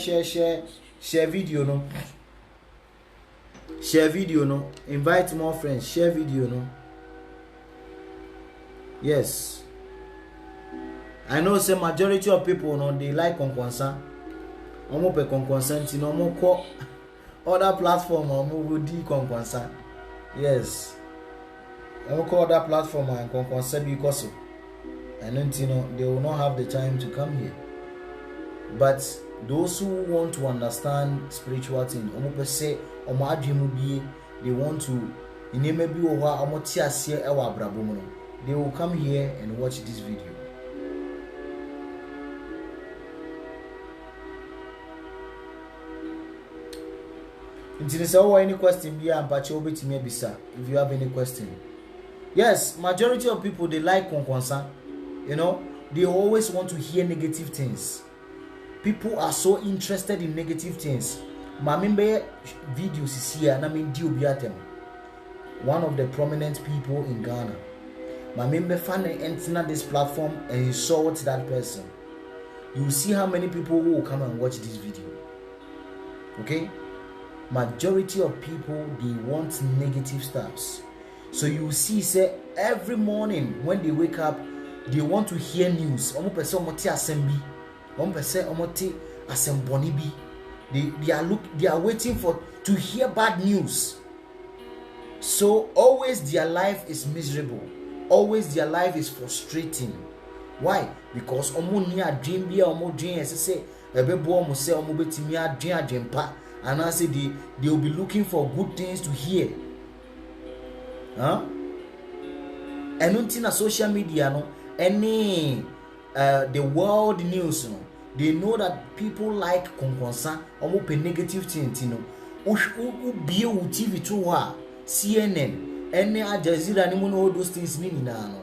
video, no. Share video, no. Invite more friends. Share video, no. Yes. I know say majority of people, no, they like Konkonsa. Omo pe Konkonsa, you know, omo ko other platform, omo will di Konkonsa. Yes. Omo ko other platform and Konkonsa because and then, you know, they will not have the time to come here. But those who want to understand spiritual things, they want to, they will come here and watch this video. If you have any question. Yes, majority of people, they like Konkonsa. You know, they always want to hear negative things. People are so interested in negative things. Mamimbe videos is here, and I mean Diobiatem, one of the prominent people in Ghana. Mamimbe fan enter this platform and insult that person. You will see how many people will come and watch this video. Okay? Majority of people, they want negative stuffs. So you will see, say, every morning when they wake up, they want to hear news. Omo pese omo ti assembly. Omo pese omo ti assemboni bi. They are waiting to hear bad news. So always their life is miserable. Always their life is frustrating. Why? Because omo ni adwin bia omo dwen ese say ebebo omo say omo betimi adwen pa, and I say they will be looking for good things to hear. Huh? And until na social media, no, any the world news, no, they know that people like Konkonsa, omo pe negative things, you know. Be TV to her, CNN, any Al Jazeera, ni mo those things ni na no.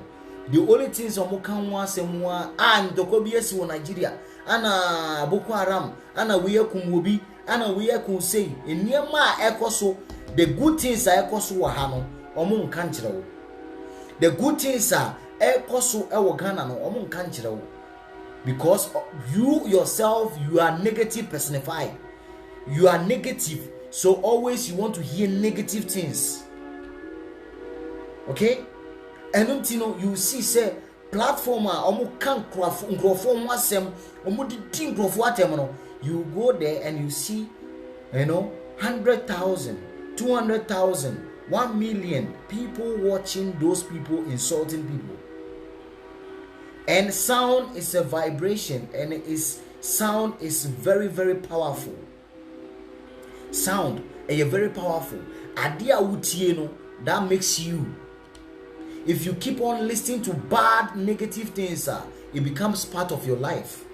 The only things omo kan wa semwa ndoko bi esi wo Nigeria, ana Boko Haram, ana wiye kumobi, ana wiye kunsei, eniema ekoso, the good things are ekoso wa ha no, omo nka nkyere wo. The good things are ekoso ewo Ghana no, omo nka nkyere wo. Because you yourself, you are negative personified. You are negative. So always you want to hear negative things. Okay? And you know, you see say platformer omo kan nkrofo wasem omo di nkrofo atem no, you go there and you see, you know, 100,000, 200,000, 1 million people watching those people insulting people. And sound is a vibration, and sound is very, very powerful. Sound is very powerful. Adia utie no, that makes you. If you keep on listening to bad, negative things, it becomes part of your life.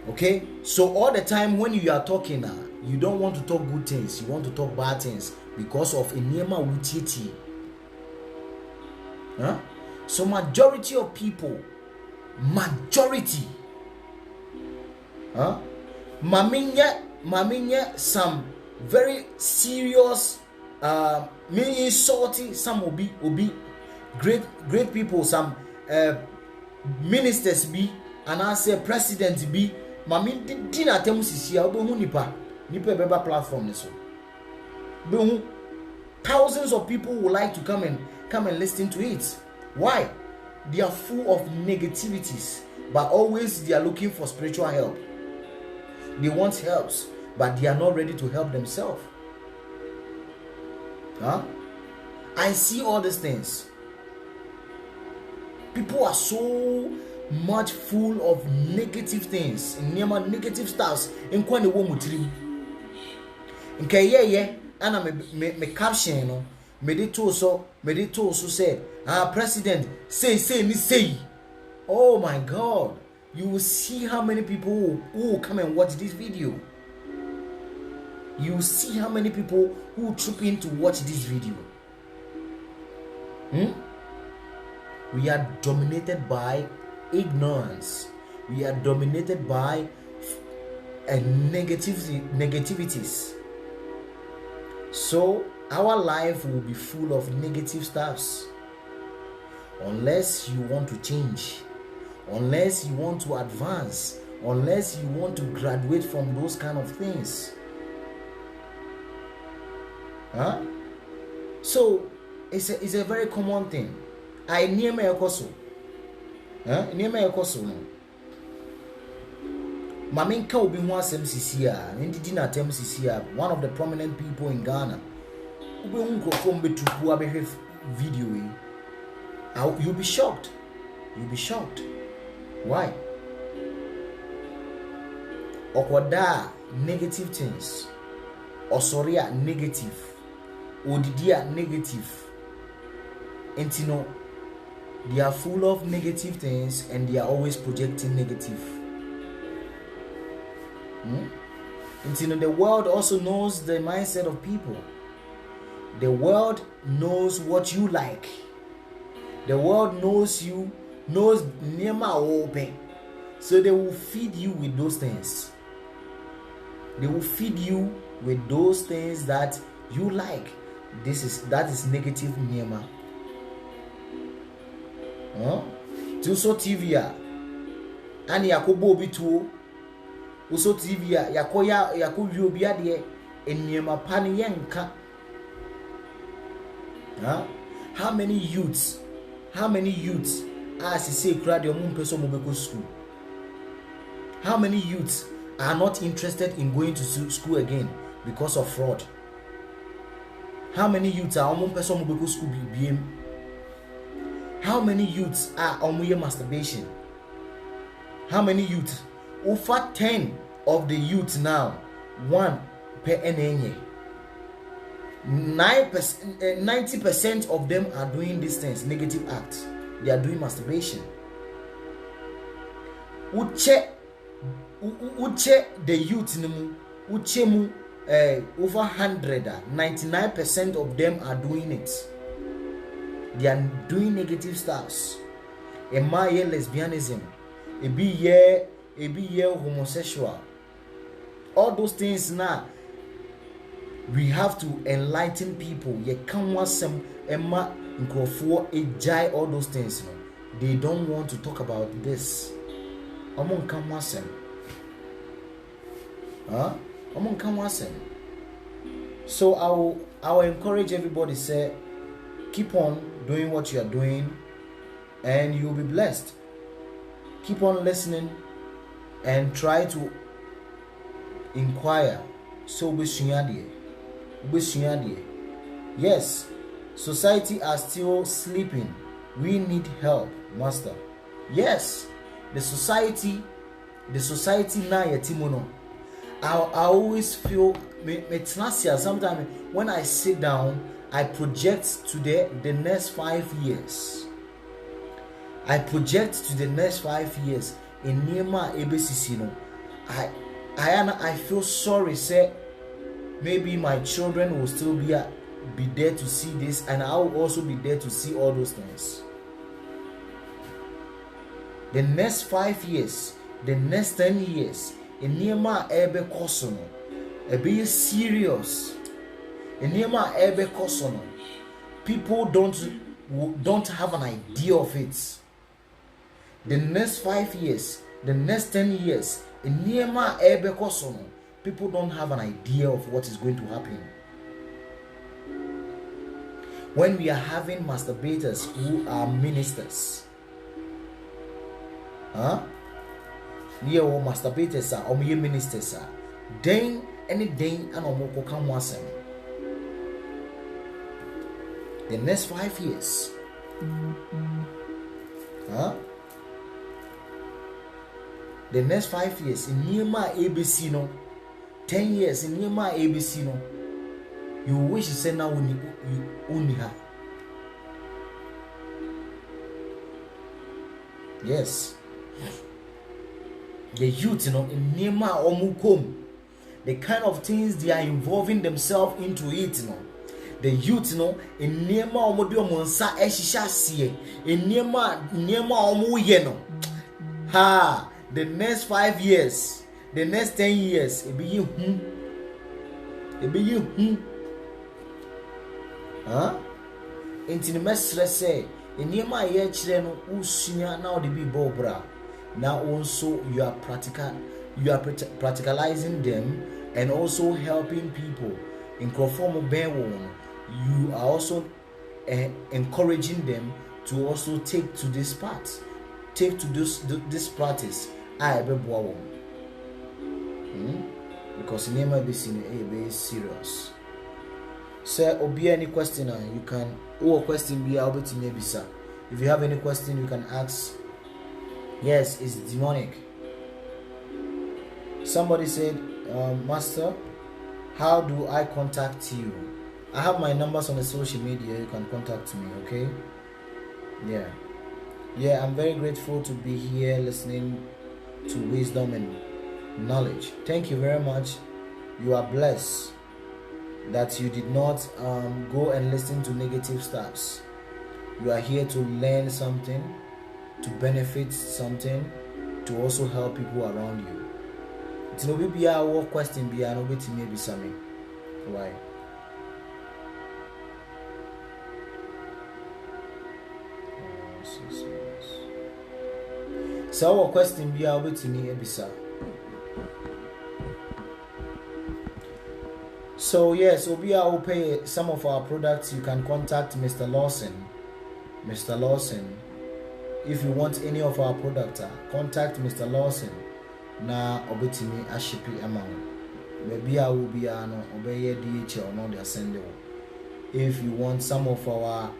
Okay? So all the time when you are talking, you don't want to talk good things. You want to talk bad things because of enema utie. Huh? So majority of people, Maminya some very serious me insulting, some will be great people, some ministers be, and I say president be, Mamin didn't attempt to see how nipa beba platform so. Thousands of people would like to come and listen to it. Why? They are full of negativities, but always they are looking for spiritual help. They want helps, but they are not ready to help themselves. Huh? I see all these things. People are so much full of negative things, negative stuffs. In kwani wo mutiri. Nke ana me caption no. Medito so say, president say. Oh my God. You will see how many people who will come and watch this video. You will see how many people who will troop in to watch this video. We are dominated by ignorance. We are dominated by negativities. So our life will be full of negative stuffs. Unless you want to change, unless you want to advance, unless you want to graduate from those kind of things. So it's a very common thing. I near my akoso. Near my akoso no. Maminka obi ho asem sisia, ndidi na tem sisia, one of the prominent people in Ghana. Obi hu nkrofo mbetupu abehwe video yi. You'll be shocked. You'll be shocked. Why? Okoda negative things. Osoria negative. Odidia negative. Entino, they are full of negative things and they are always projecting negative. Entino, the world also knows the mindset of people. The world knows what you like. The world knows you, knows Nema open. So they will feed you with those things. They will feed you with those things that you like. That is negative Nema. Tuso TV ani yakobo obi tuo. Uso TV yakowi obi ade Nema pani yenka. How many youths as you say crowd your mum person mo school? How many youths are not interested in going to school again because of fraud? How many youths are mum person mo school BM? How many youths are on masturbation? How many youths? Over 10 of the youths now, 1 per NNA. 90% of them are doing these things, negative acts. They are doing masturbation. Uche the youth mu over 100, 99% of them are doing it. They are doing negative stuffs. Ema ye lesbianism, ebi ye homosexual. All those things now. We have to enlighten people. Ye can want some Emma Nkrofo ejai all those things. No? They don't want to talk about this. Among can want some. Among can want some. So I will encourage everybody say, keep on doing what you are doing, and you will be blessed. Keep on listening, and try to inquire. So be yes, society are still sleeping. We need help, Master. Yes, the society now yetimono. I always feel sometimes when I sit down, I project to the next 5 years. I project to the next 5 years in Nema ABCC. No, I feel sorry, say. Maybe my children will still be there to see this, and I will also be there to see all those things. The next 5 years, the next 10 years, in Nema ebe kosono, ebe serious. In Nema ebe kosono, people don't have an idea of it. The next 5 years, the next 10 years, in Nema ebe kosono. People don't have an idea of what is going to happen. When we are having masturbators who are ministers, masturbators are ministers are. Then anything and omoko can wasem. The next 5 years. The next 5 years in Nima ABC no. 10 years in Yema ABC no, you wish to say now you only have. Yes. The youth, in Yema Omukom, the kind of things they are involving themselves into it, The youth, in Yema Omodio Monsa Eshisha Sie, in Yema Omu Yeno. Ha, the next 5 years. The next 10 years, it be you. Inti the mestre say, in near my year children, Usunya now the be bobra. Now also you are practicalizing them and also helping people in conform you are also encouraging them to also take to this part, take to this practice. Because name may be serious. Sir, obi any question you can question be able to maybe sir. If you have any question you can ask. Yes, it's demonic. Somebody said, Master, how do I contact you? I have my numbers on the social media. You can contact me, okay? Yeah, I'm very grateful to be here listening to wisdom and knowledge. Thank you very much. You are blessed that you did not go and listen to negative stuffs. You are here to learn something, to benefit something, to also help people around you. It's no be our question be an obey to maybe something. Why? So our question be our obey to me ebisa. So yes, Obia will pay some of our products. You can contact Mr. Lawson. Mr. Lawson. If you want any of our products, contact Mr. Lawson. Na obetimi ashipi amount. Maybe I will be an obey DHL no they send. If you want some of our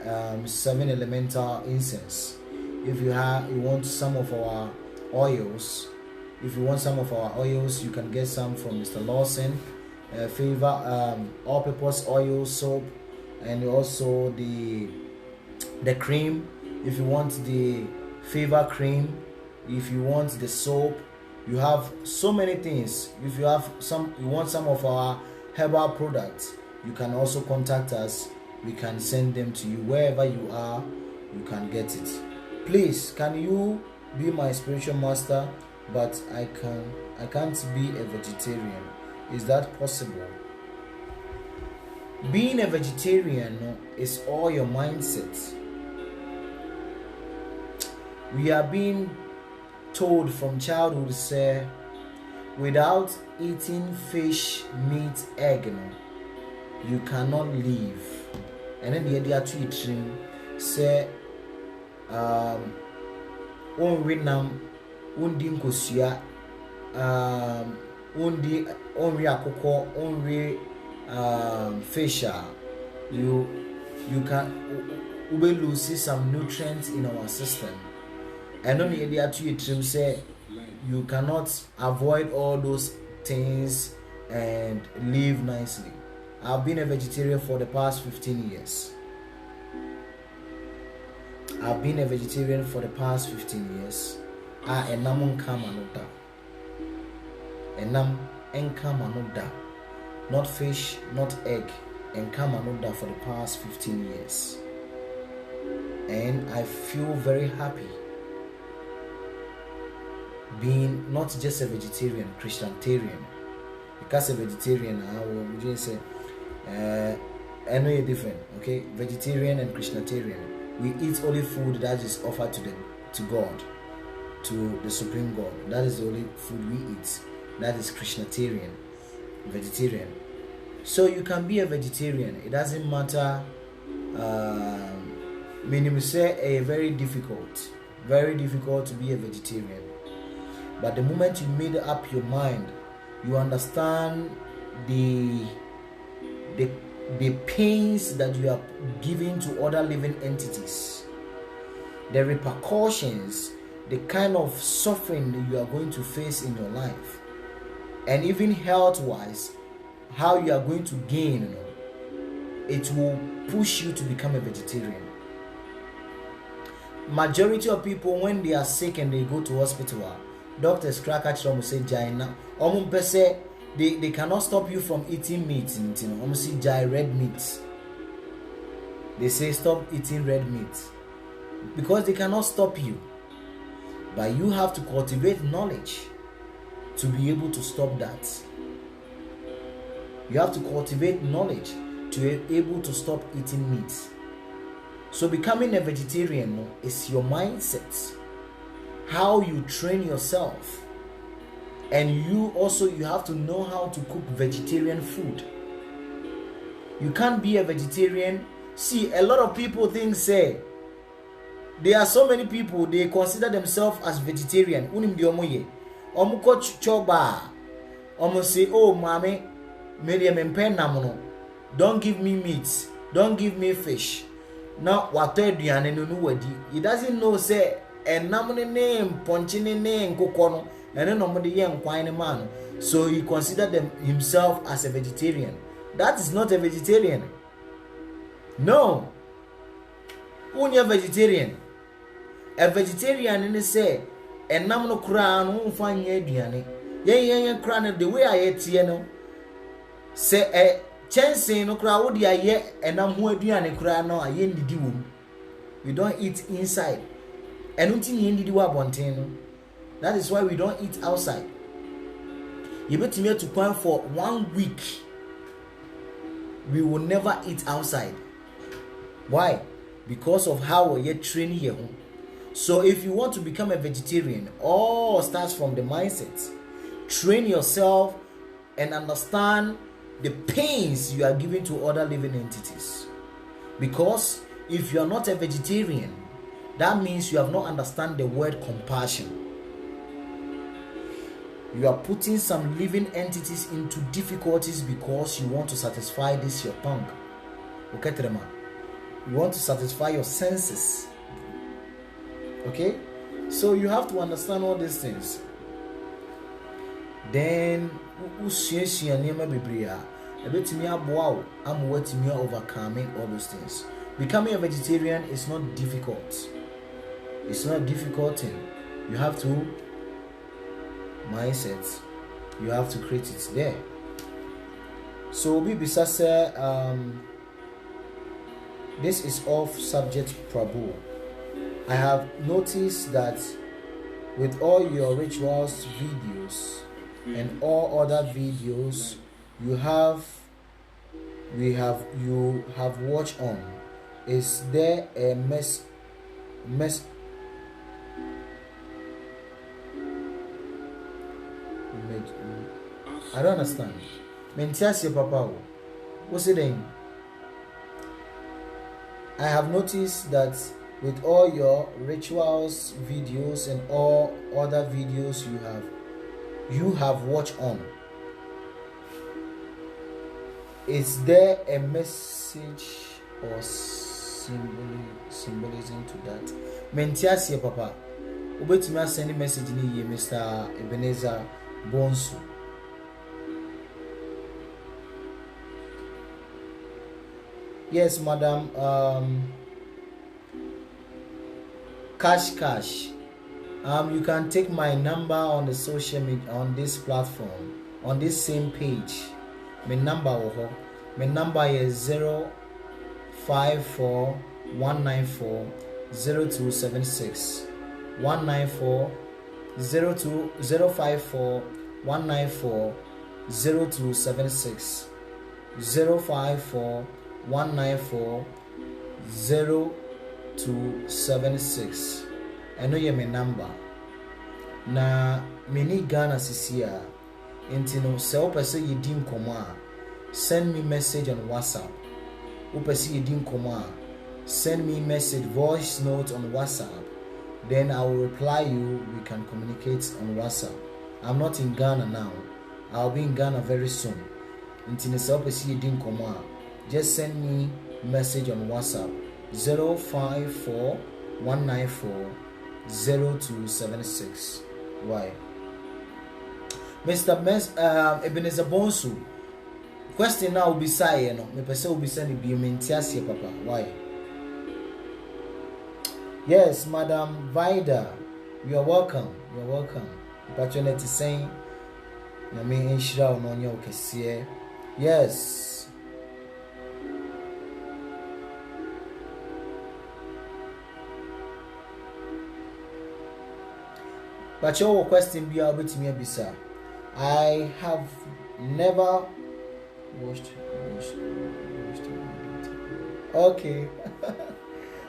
7 elemental incense, if you want some of our oils, you can get some from Mr. Lawson. Favor all-purpose oil, soap, and also the cream. If you want the favor cream, if you want the soap, you have so many things. If you want some of our herbal products, you can also contact us. We can send them to you wherever you are. You can get it. Please, can you be my spiritual master? But I can't be a vegetarian. Is that possible? Being a vegetarian is all your mindset. We are being told from childhood, say, without eating fish, meat, egg, you cannot live. And then the idea to eat say, only akoko, only fish, you can lose some nutrients in our system. And on the idea to eat say you cannot avoid all those things and live nicely. I've been a vegetarian for the past 15 years. Enam kamanoda. Enam enkamanoda. Not fish, not egg. Enkamanoda for the past 15 years. And I feel very happy being not just a vegetarian, Christianitarian. Because a vegetarian, I will just say, I know you're different, okay? Vegetarian and Christianitarian. We eat only food that is offered to God, to the Supreme God. That is the only food we eat. That is Christianitarian, vegetarian. So you can be a vegetarian. It doesn't matter. Minimum say very difficult to be a vegetarian. But the moment you made up your mind, you understand the pains that you are giving to other living entities, the repercussions, the kind of suffering that you are going to face in your life, and even health-wise, how you are going to gain, it will push you to become a vegetarian. Majority of people, when they are sick and they go to hospital, doctors crack at them say Jaina. They cannot stop you from eating meat. Almost say red meat. They say stop eating red meat because they cannot stop you. But you have to cultivate knowledge to be able to stop that. You have to cultivate knowledge to be able to stop eating meat. So becoming a vegetarian is your mindset. how you train yourself. And you have to know how to cook vegetarian food. You can't be a vegetarian. See, a lot of people think, say, there are so many people, they consider themselves as vegetarian. Unim di omoye. Omuko choba. Omo say, oh, mame, don't give me meat. Don't give me fish. Now, what do you know? He doesn't know, say, and namune name, ponchine name, kokono, and then nobody young quine man. So he considered himself as a vegetarian. That is not a vegetarian. No. Only a vegetarian. A vegetarian in say, and namno crown won't find ye diane. Ye crown the way I ate no. Say a chance no crowd ye and I'm who diane crown no, I yen di womb. We don't eat inside. And until you need to that is why we don't eat outside. You bet me to plan for 1 week. We will never eat outside. Why? Because of how we train here. So if you want to become a vegetarian, all starts from the mindset. Train yourself and understand the pains you are giving to other living entities. Because if you are not a vegetarian, that means you have not understand the word compassion. You are putting some living entities into difficulties because you want to satisfy this your tongue. Okay, Trema? You want to satisfy your senses. Okay? So you have to understand all these things. Then, overcoming all those things. Becoming a vegetarian is not difficult. It's not a difficult thing. You have to mindset. You have to create it there. So we this is off subject Prabhu. I have noticed that with all your rituals videos and all other videos you have watched on, is there a mess I don't understand. Mentiasi papa. What's it then? I have noticed that with all your rituals videos and all other videos you have watched on, is there a message or symbolism to that? Mentiasi papa. Ubetimi send a message ni ye Mr. Ebenezer Bonsu. Yes, madam. Cash. You can take my number on the social media, on this platform, on this same page. My number is 054-194-0276. 054-194-0276. 054-194-0276. I know my number. Na many Ghana sisia. Intino se opese yedim koma. Send me message on WhatsApp. Opese yedim koma. Send me message, voice note on WhatsApp. Then I will reply you. We can communicate on WhatsApp. I'm not in Ghana now. I'll be in Ghana very soon. Intino se opese yedim koma. Just send me message on WhatsApp 054-194-0276. Why? Mr. Ebenezer Bonsu. Question now will be say no. Me person will be sending be mentiasi papa. Why? Yes, Madam Vida. You are welcome. You are welcome. Opportunity saying na me enshira ononye okese. Yes. But your question be able to me bisa. I have never watched. Okay.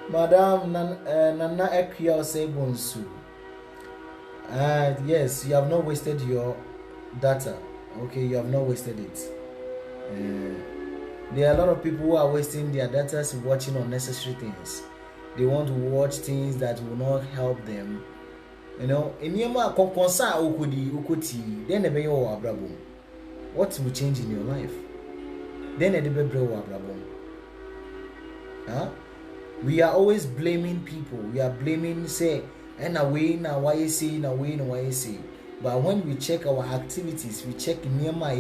Madam Nana Ekia say Bonsu. Yes, you have not wasted your data. Okay, you have not wasted it. There are a lot of people who are wasting their data watching unnecessary things. They want to watch things that will not help them. You know, in your concern, ukudi, then the your abrabo. What will change in your life? Then the baby abrabo. Huh? We are always blaming people. We are blaming, say, and away now why you say, now why you say. But when we check our activities, we check near my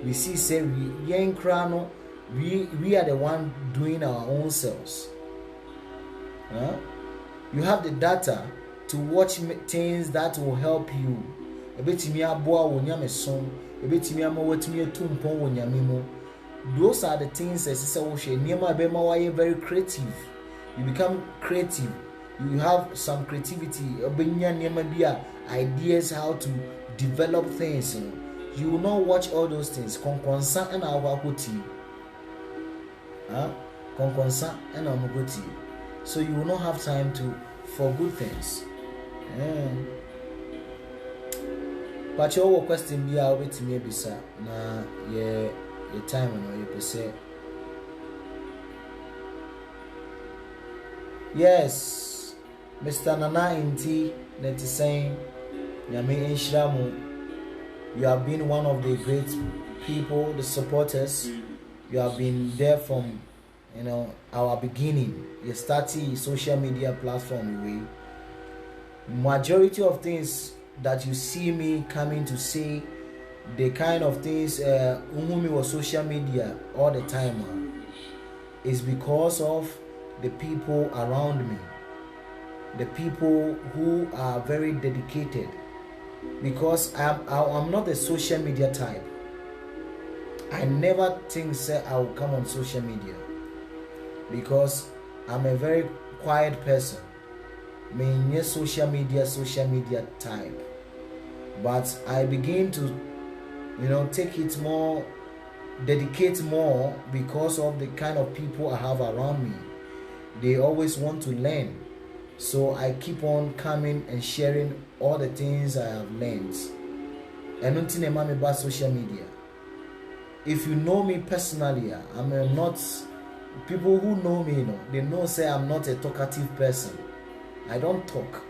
we see say we are the one doing our own selves. Huh? You have the data to watch things that will help you. Those are the things very creative. You become creative. You have some creativity. Ideas how to develop things. You will not watch all those things. So you will not have time for good things. But your question be out with me, Bisa. Na your time and you say. Yes, Mr. Nana Inti, that is saying, Yami Inshramu, you have been one of the great people, the supporters. You have been there from, our beginning. You started social media platform. Majority of things that you see me coming to say, the kind of things umumi was social media all the time, is because of the people around me, the people who are very dedicated. Because I'm not a social media type. I never think say I will come on social media, because I'm a very quiet person. Me social media type. But I begin to take it more, dedicate more, because of the kind of people I have around me. They always want to learn, so I keep on coming and sharing all the things I have learned. And nothing about social media. If you know me personally, I'm not. People who know me, they know say I'm not a talkative person. I don't talk,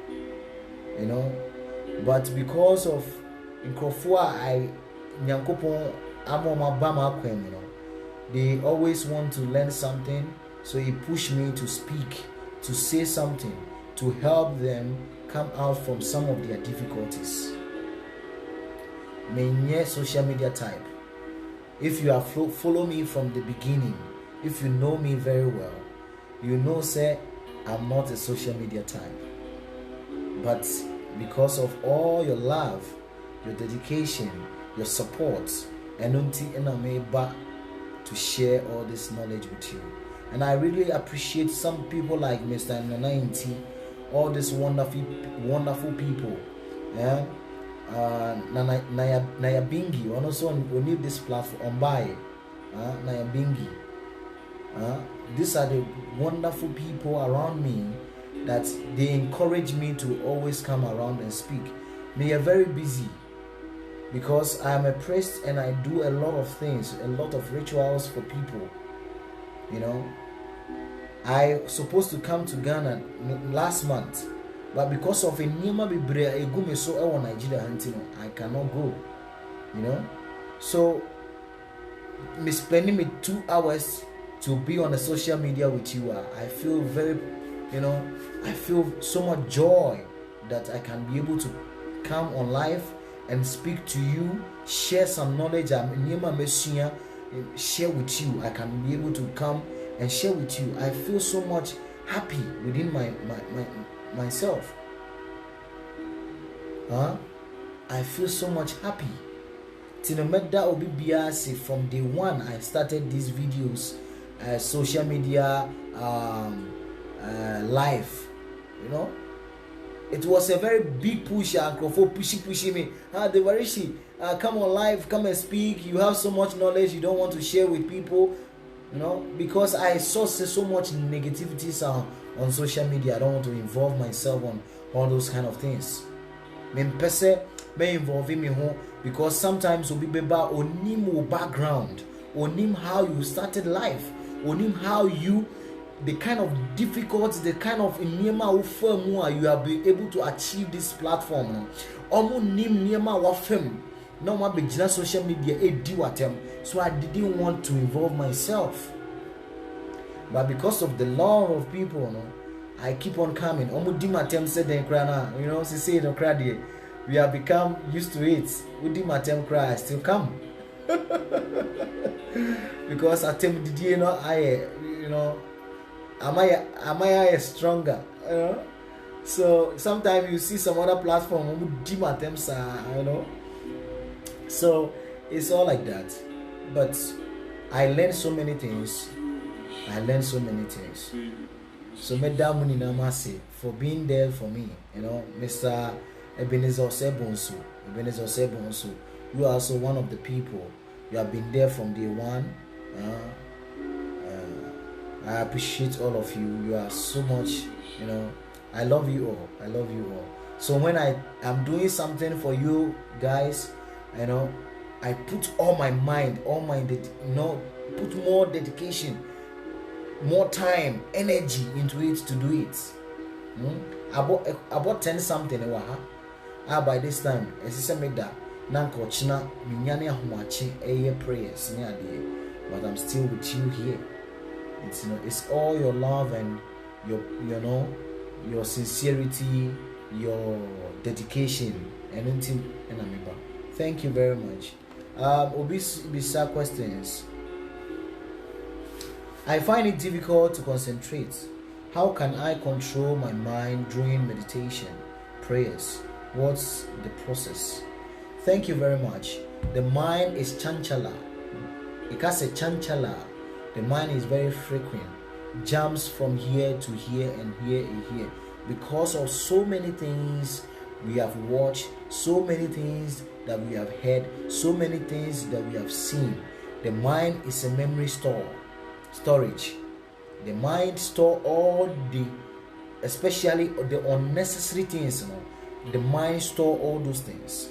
but because of Nkrofua, they always want to learn something, so he pushed me to speak, to say something, to help them come out from some of their difficulties. Me social media type. If you have follow me from the beginning, if you know me very well, you know say I'm not a social media type. But because of all your love, your dedication, your support, and I'm able to share all this knowledge with you. And I really appreciate some people like Mr. Nanainti, all these wonderful people. Yeah. Naya Bingi, also we need this platform by Naya Bingi. These are the wonderful people around me that they encourage me to always come around and speak. They are very busy, because I am a priest and I do a lot of things, a lot of rituals for people. I supposed to come to Ghana last month, but because of a Nima Bibrea Egume so I Nigeria hunting, I cannot go. So me spending me 2 hours to be on the social media with you, I feel very, I feel so much joy that I can be able to come on live and speak to you, share some knowledge. Share with you. I can be able to come and share with you. I feel so much happy within myself. I feel so much happy. Tinomeda Obibiasi, from day one I started these videos, social media live. It was a very big push, pushing me. Devarishi, come on live, come and speak. You have so much knowledge you don't want to share with people, because I saw so much negativity on social media. I don't want to involve myself on all those kind of things. me mpese me involve me ho, because sometimes obi beba onim wo background, onim how you started life, onim how you, the kind of difficulties, the kind of niema wo fam you have been able to achieve this platform no. Omo nim niema wa fam no ma be gina social media edi watem, so I didn't want to involve myself. But because of the love of people, no, I keep on coming. Omo di matem said den kra na, you know, say no kra dey. We have become used to it. We di matem kra, I still come. Because atem did you know am I stronger, you know? So sometimes you see some other platform who di matem sa, you know. So it's all like that. But I learned so many things. So Madam Namase for being there for me, you know, Mr. Ebenezer Osebonsu. You are also one of the people. You have been there from day one. I appreciate all of you. You are so much, you know. I love you all. So when I am doing something for you guys, you know, I put all my mind, put more dedication, more time, energy into it to do it. About 10 something by this time, as I made that nanko china minyane ahomachi prayers, but I'm still with you here. It's, you know, it's all your love and your sincerity, your dedication, and anything. Thank you very much. Bisa questions. I find it difficult to concentrate. How can I control my mind during meditation, prayers? What's the process? Thank you very much. The mind is chanchala. Ikase chanchala. The mind is very frequent. Jumps from here to here and here and here. Because of so many things we have watched, so many things that we have heard, so many things that we have seen. The mind is a memory storage. The mind store all the, especially the unnecessary things, you know. The mind store all those things.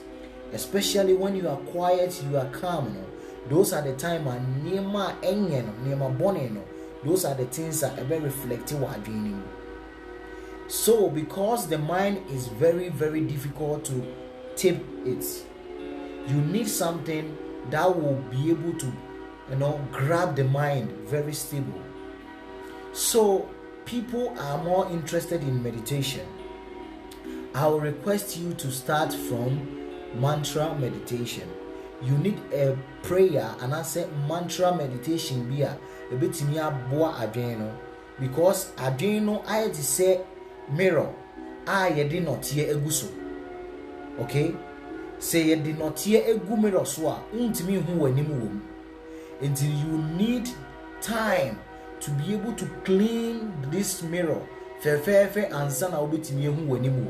Especially when you are quiet, you are calm, you know. Those are the time when nema enyen, nema boneno. Those are the things that are very reflective what doing. So because the mind is very, very difficult to tip it, you need something that will be able to, you know, grab the mind very stable. So people are more interested in meditation. I will request you to start from mantra meditation. You need a prayer, and I say mantra meditation be a bit boa adreno, because adreno I say mirror I did not hear a guso. Okay, say you did not hear a gu mirror swa untimi who were nimu until you need time to be able to clean this mirror. Fe and son will be to who were nimu.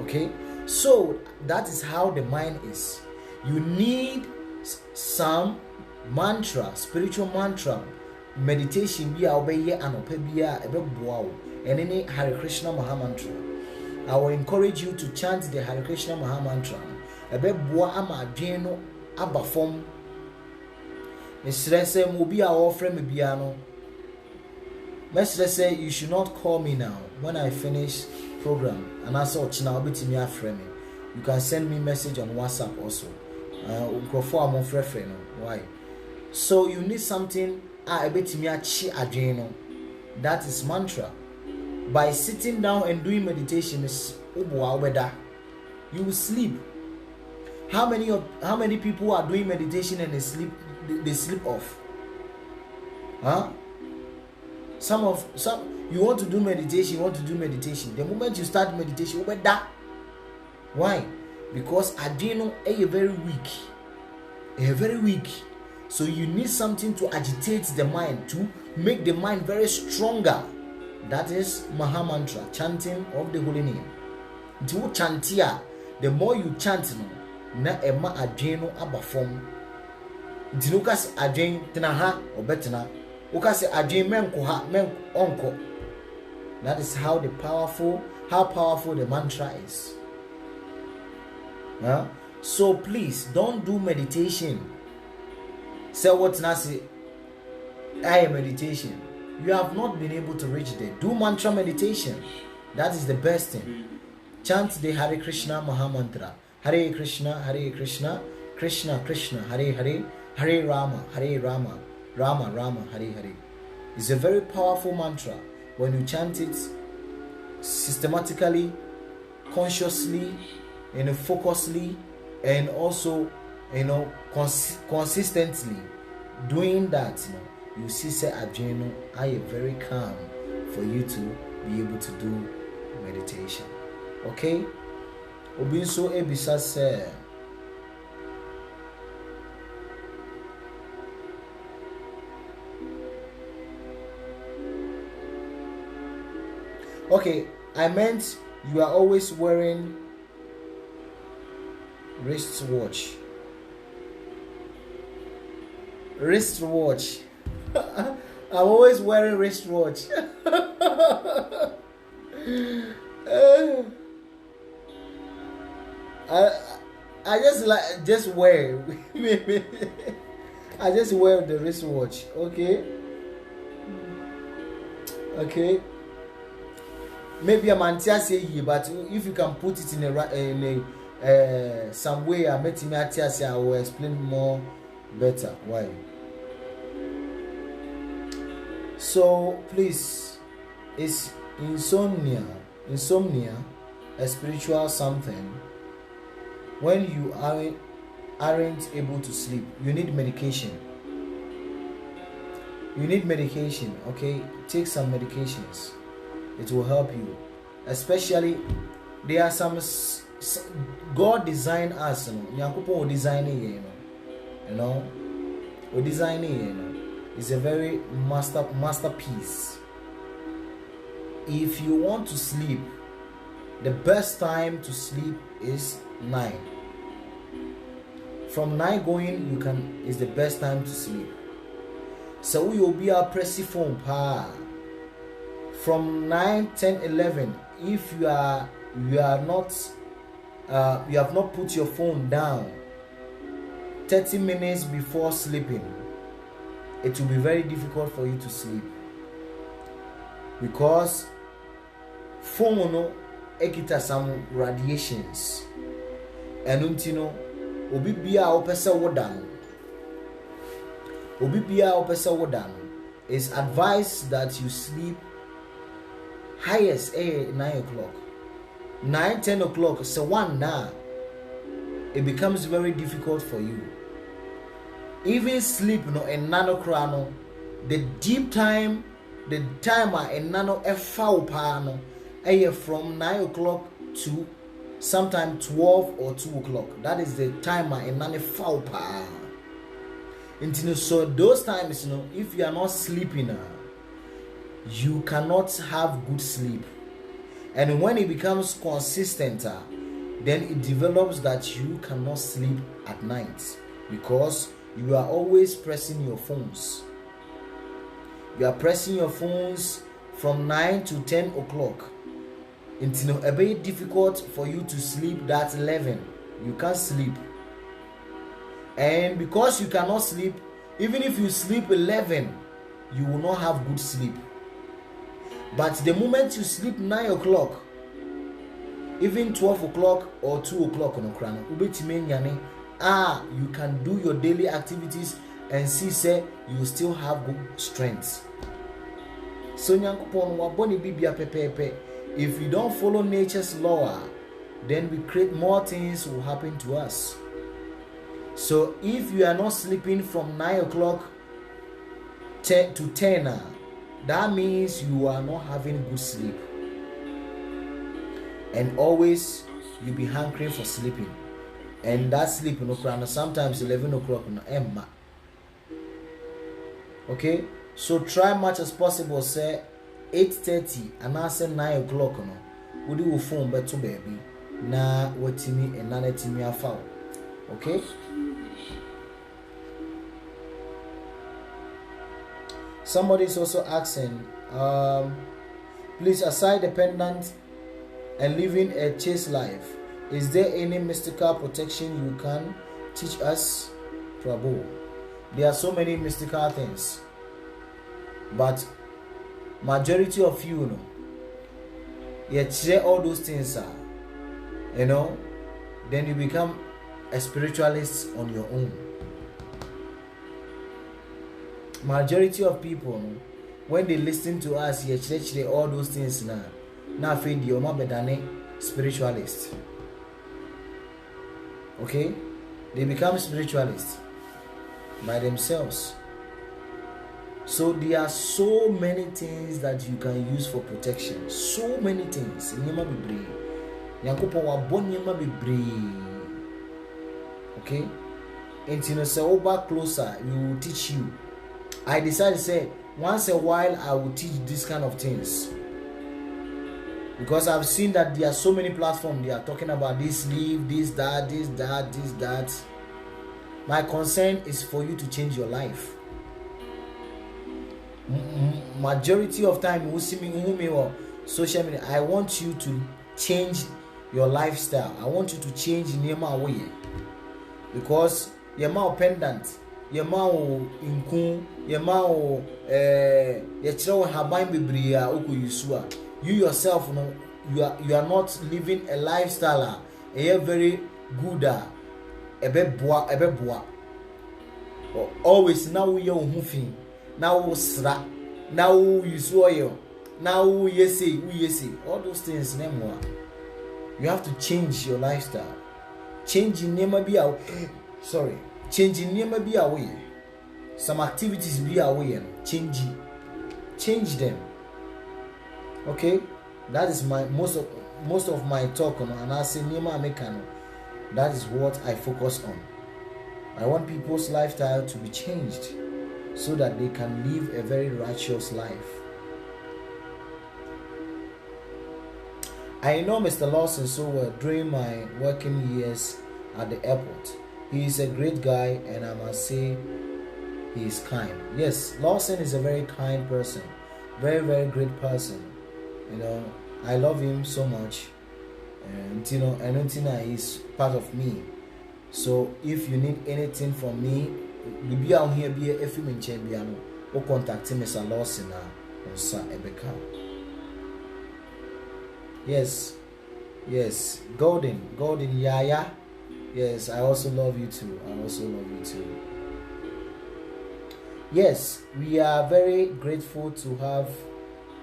Okay, so that is how the mind is. You need some mantra, spiritual mantra, meditation be obey and opebia and any Hare Krishna Maha Mantra. I will encourage you to chant the Hare Krishna Maha Mantra. Ebeboa ama adweno aba form. Mesre say mo bi a ofre me bia no. Mesre say you should not call me now when I finish program, and I saw china obetimi afre me. You can send me message on WhatsApp also. Why? So you need something that is mantra. By sitting down and doing meditation, you will sleep. How many people are doing meditation and they sleep off? Some you want to do meditation. The moment you start meditation, why? Because adrenal is very weak. So you need something to agitate the mind, to make the mind very stronger. That is Maha Mantra, chanting of the holy name. The more you chant, na ema adrenal abafom. Dinukas adren tinaha obetna. Ukase adren menkoha men onko. That is how powerful the mantra is. Huh? So please don't do meditation. Say what Nasi, I am meditation. You have not been able to reach there. Do mantra meditation. That is the best thing. Chant the Hare Krishna Mahamantra. Hare Krishna, Krishna Krishna, Hare Hare, Hare Rama, Rama Rama, Hare Hare. It's a very powerful mantra. When you chant it systematically, consciously, focusedly, and also, consistently, doing that, you see, say, Adreno, I am very calm for you to be able to do meditation. Okay? Obinso ebisa say. Okay, I meant you are always wearing wristwatch. I'm always wearing wristwatch. I just wear. I just wear the wristwatch. Okay. Okay. Maybe a man say you, but if you can put it in a some way, I met him at I will explain more better why. So please, is insomnia a spiritual something? When you aren't able to sleep, you need medication. Okay, take some medications. It will help you. Especially, there are some God designed us. Nyankopon will design it. Will design it. It's a very masterpiece. If you want to sleep, the best time to sleep is 9. From 9 going, is the best time to sleep. So we will be a pressy phone from 9, 10, 11. If you have not put your phone down 30 minutes before sleeping, it will be very difficult for you to sleep, because phone ekita some radiations, and obi bia opesa wodan is advised that you sleep highest 9 o'clock. 9, 10 o'clock, so one now, it becomes very difficult for you. Even sleep, and nano crano, the deep time, the timer, and nano foul pano, from 9 o'clock to sometime 12 or 2 o'clock. That is the timer, and nano foul pa. So those times, if you are not sleeping, you cannot have good sleep. And when it becomes consistent, then it develops that you cannot sleep at night, because you are always pressing your phones. You are pressing your phones from 9 to 10 o'clock. It's a very difficult for you to sleep that 11. You can't sleep. And because you cannot sleep, even if you sleep 11, you will not have good sleep. But the moment you sleep 9 o'clock, even 12 o'clock or 2 o'clock on the you can do your daily activities and see, say, you still have good strength. So if you don't follow nature's law, then we create more things will happen to us. So if you are not sleeping from 9 o'clock to 10, that means you are not having good sleep. And always you be hankering for sleeping. And that sleep, sometimes 11 o'clock, Emma. Okay? So try much as possible, say 8:30 and I say 9 o'clock. Would you phone better baby? Na what me and nana timi afa. Okay? Somebody is also asking, please, aside dependent and living a chaste life, Is there any mystical protection you can teach us, Prabhu? There are so many mystical things, but majority of you know, share all those things are, then you become a spiritualist on your own. Majority of people, when they listen to us, share all those things now find you're not better than spiritualist. Okay, they become spiritualists by themselves. So there are so many things that you can use for protection. So many things. Okay, and say over closer, we will teach you. I decided to say once a while I will teach this kind of things, because I've seen that there are so many platforms they are talking about this, leave this, that, this, that, this, that. My concern is for you to change your life. Majority of time you see me or social media, I want you to change your lifestyle. I want you to change Nema way, because your mouth pendant, your mouth inku, your mouth your children have mind bibria oku yusua. You yourself, you are not living a lifestyle a very good ebe boa. Always now you moving, now sra, now you soil, now you say, all those things no more. You have to change your lifestyle. Changing name be our changing name be away. Some activities be away and change them. Okay, that is my most of my talk on, and I say Nema Mekano. That is what I focus on. I want people's lifestyle to be changed so that they can live a very righteous life. I know Mr. Lawson so well during my working years at the airport. He is a great guy, and I must say he is kind. Yes, Lawson is a very kind person, very, very great person. I love him so much, and I don't think he's part of me. So if you need anything from me, be out here, be a film in Chambiano, or contact Mr. Lawson on Sa Ebeka. Yes, Golden Yaya. Yes, I also love you too. Yes, we are very grateful to have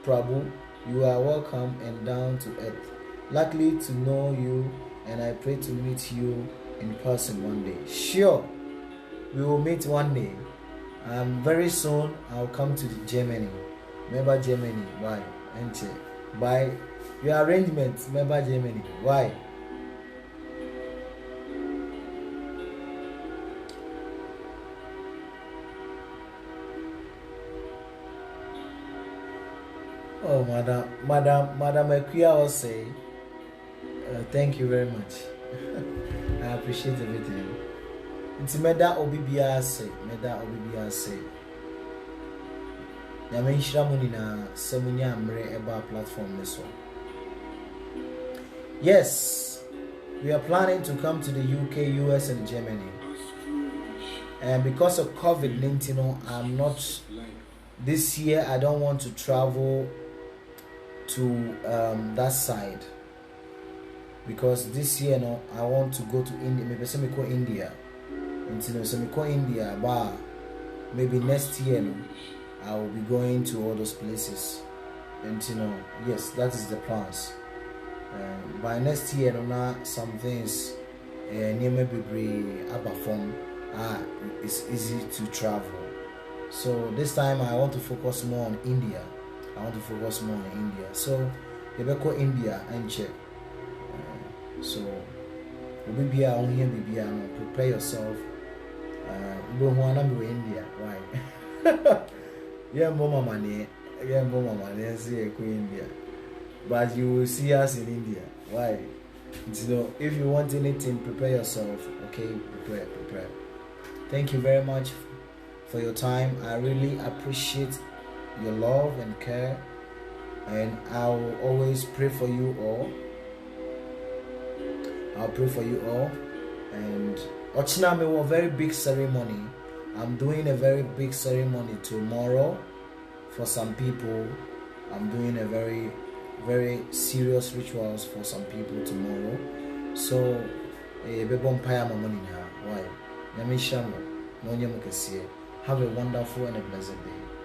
Prabhu. You are welcome and down to earth. Luckily to know you, and I pray to meet you in person one day. Sure, we will meet one day. Very soon I'll come to Germany. Remember Germany? Why? By your arrangements, remember Germany? Why? Oh, Madam Equia will say, thank you very much. I appreciate everything. It's Meda Obibia say. Yamenshramunina Semunya Mre Eba platform this one. Yes, we are planning to come to the UK, US, and Germany. And because of COVID-19, I'm not. This year, I don't want to travel to that side, because this year I want to go to India. Maybe go India, and India, but maybe next year I will be going to all those places, and yes, that is the plans. By next year, some things near maybe perform. It's easy to travel. So this time I want to focus more on India. So you better go India and check. So we'll be on here, prepare yourself. You don't want to be in India, right? Yeah, more money. See you go India. But you will see us in India. Why? If you want anything, prepare yourself. Okay, prepare. Thank you very much for your time. I really appreciate your love and care, and I will always pray for you all. I'll pray for you all. And Ochiname, a very big ceremony. I'm doing a very big ceremony tomorrow for some people. I'm doing a very, very serious rituals for some people tomorrow. So, why? Have a wonderful and a blessed day.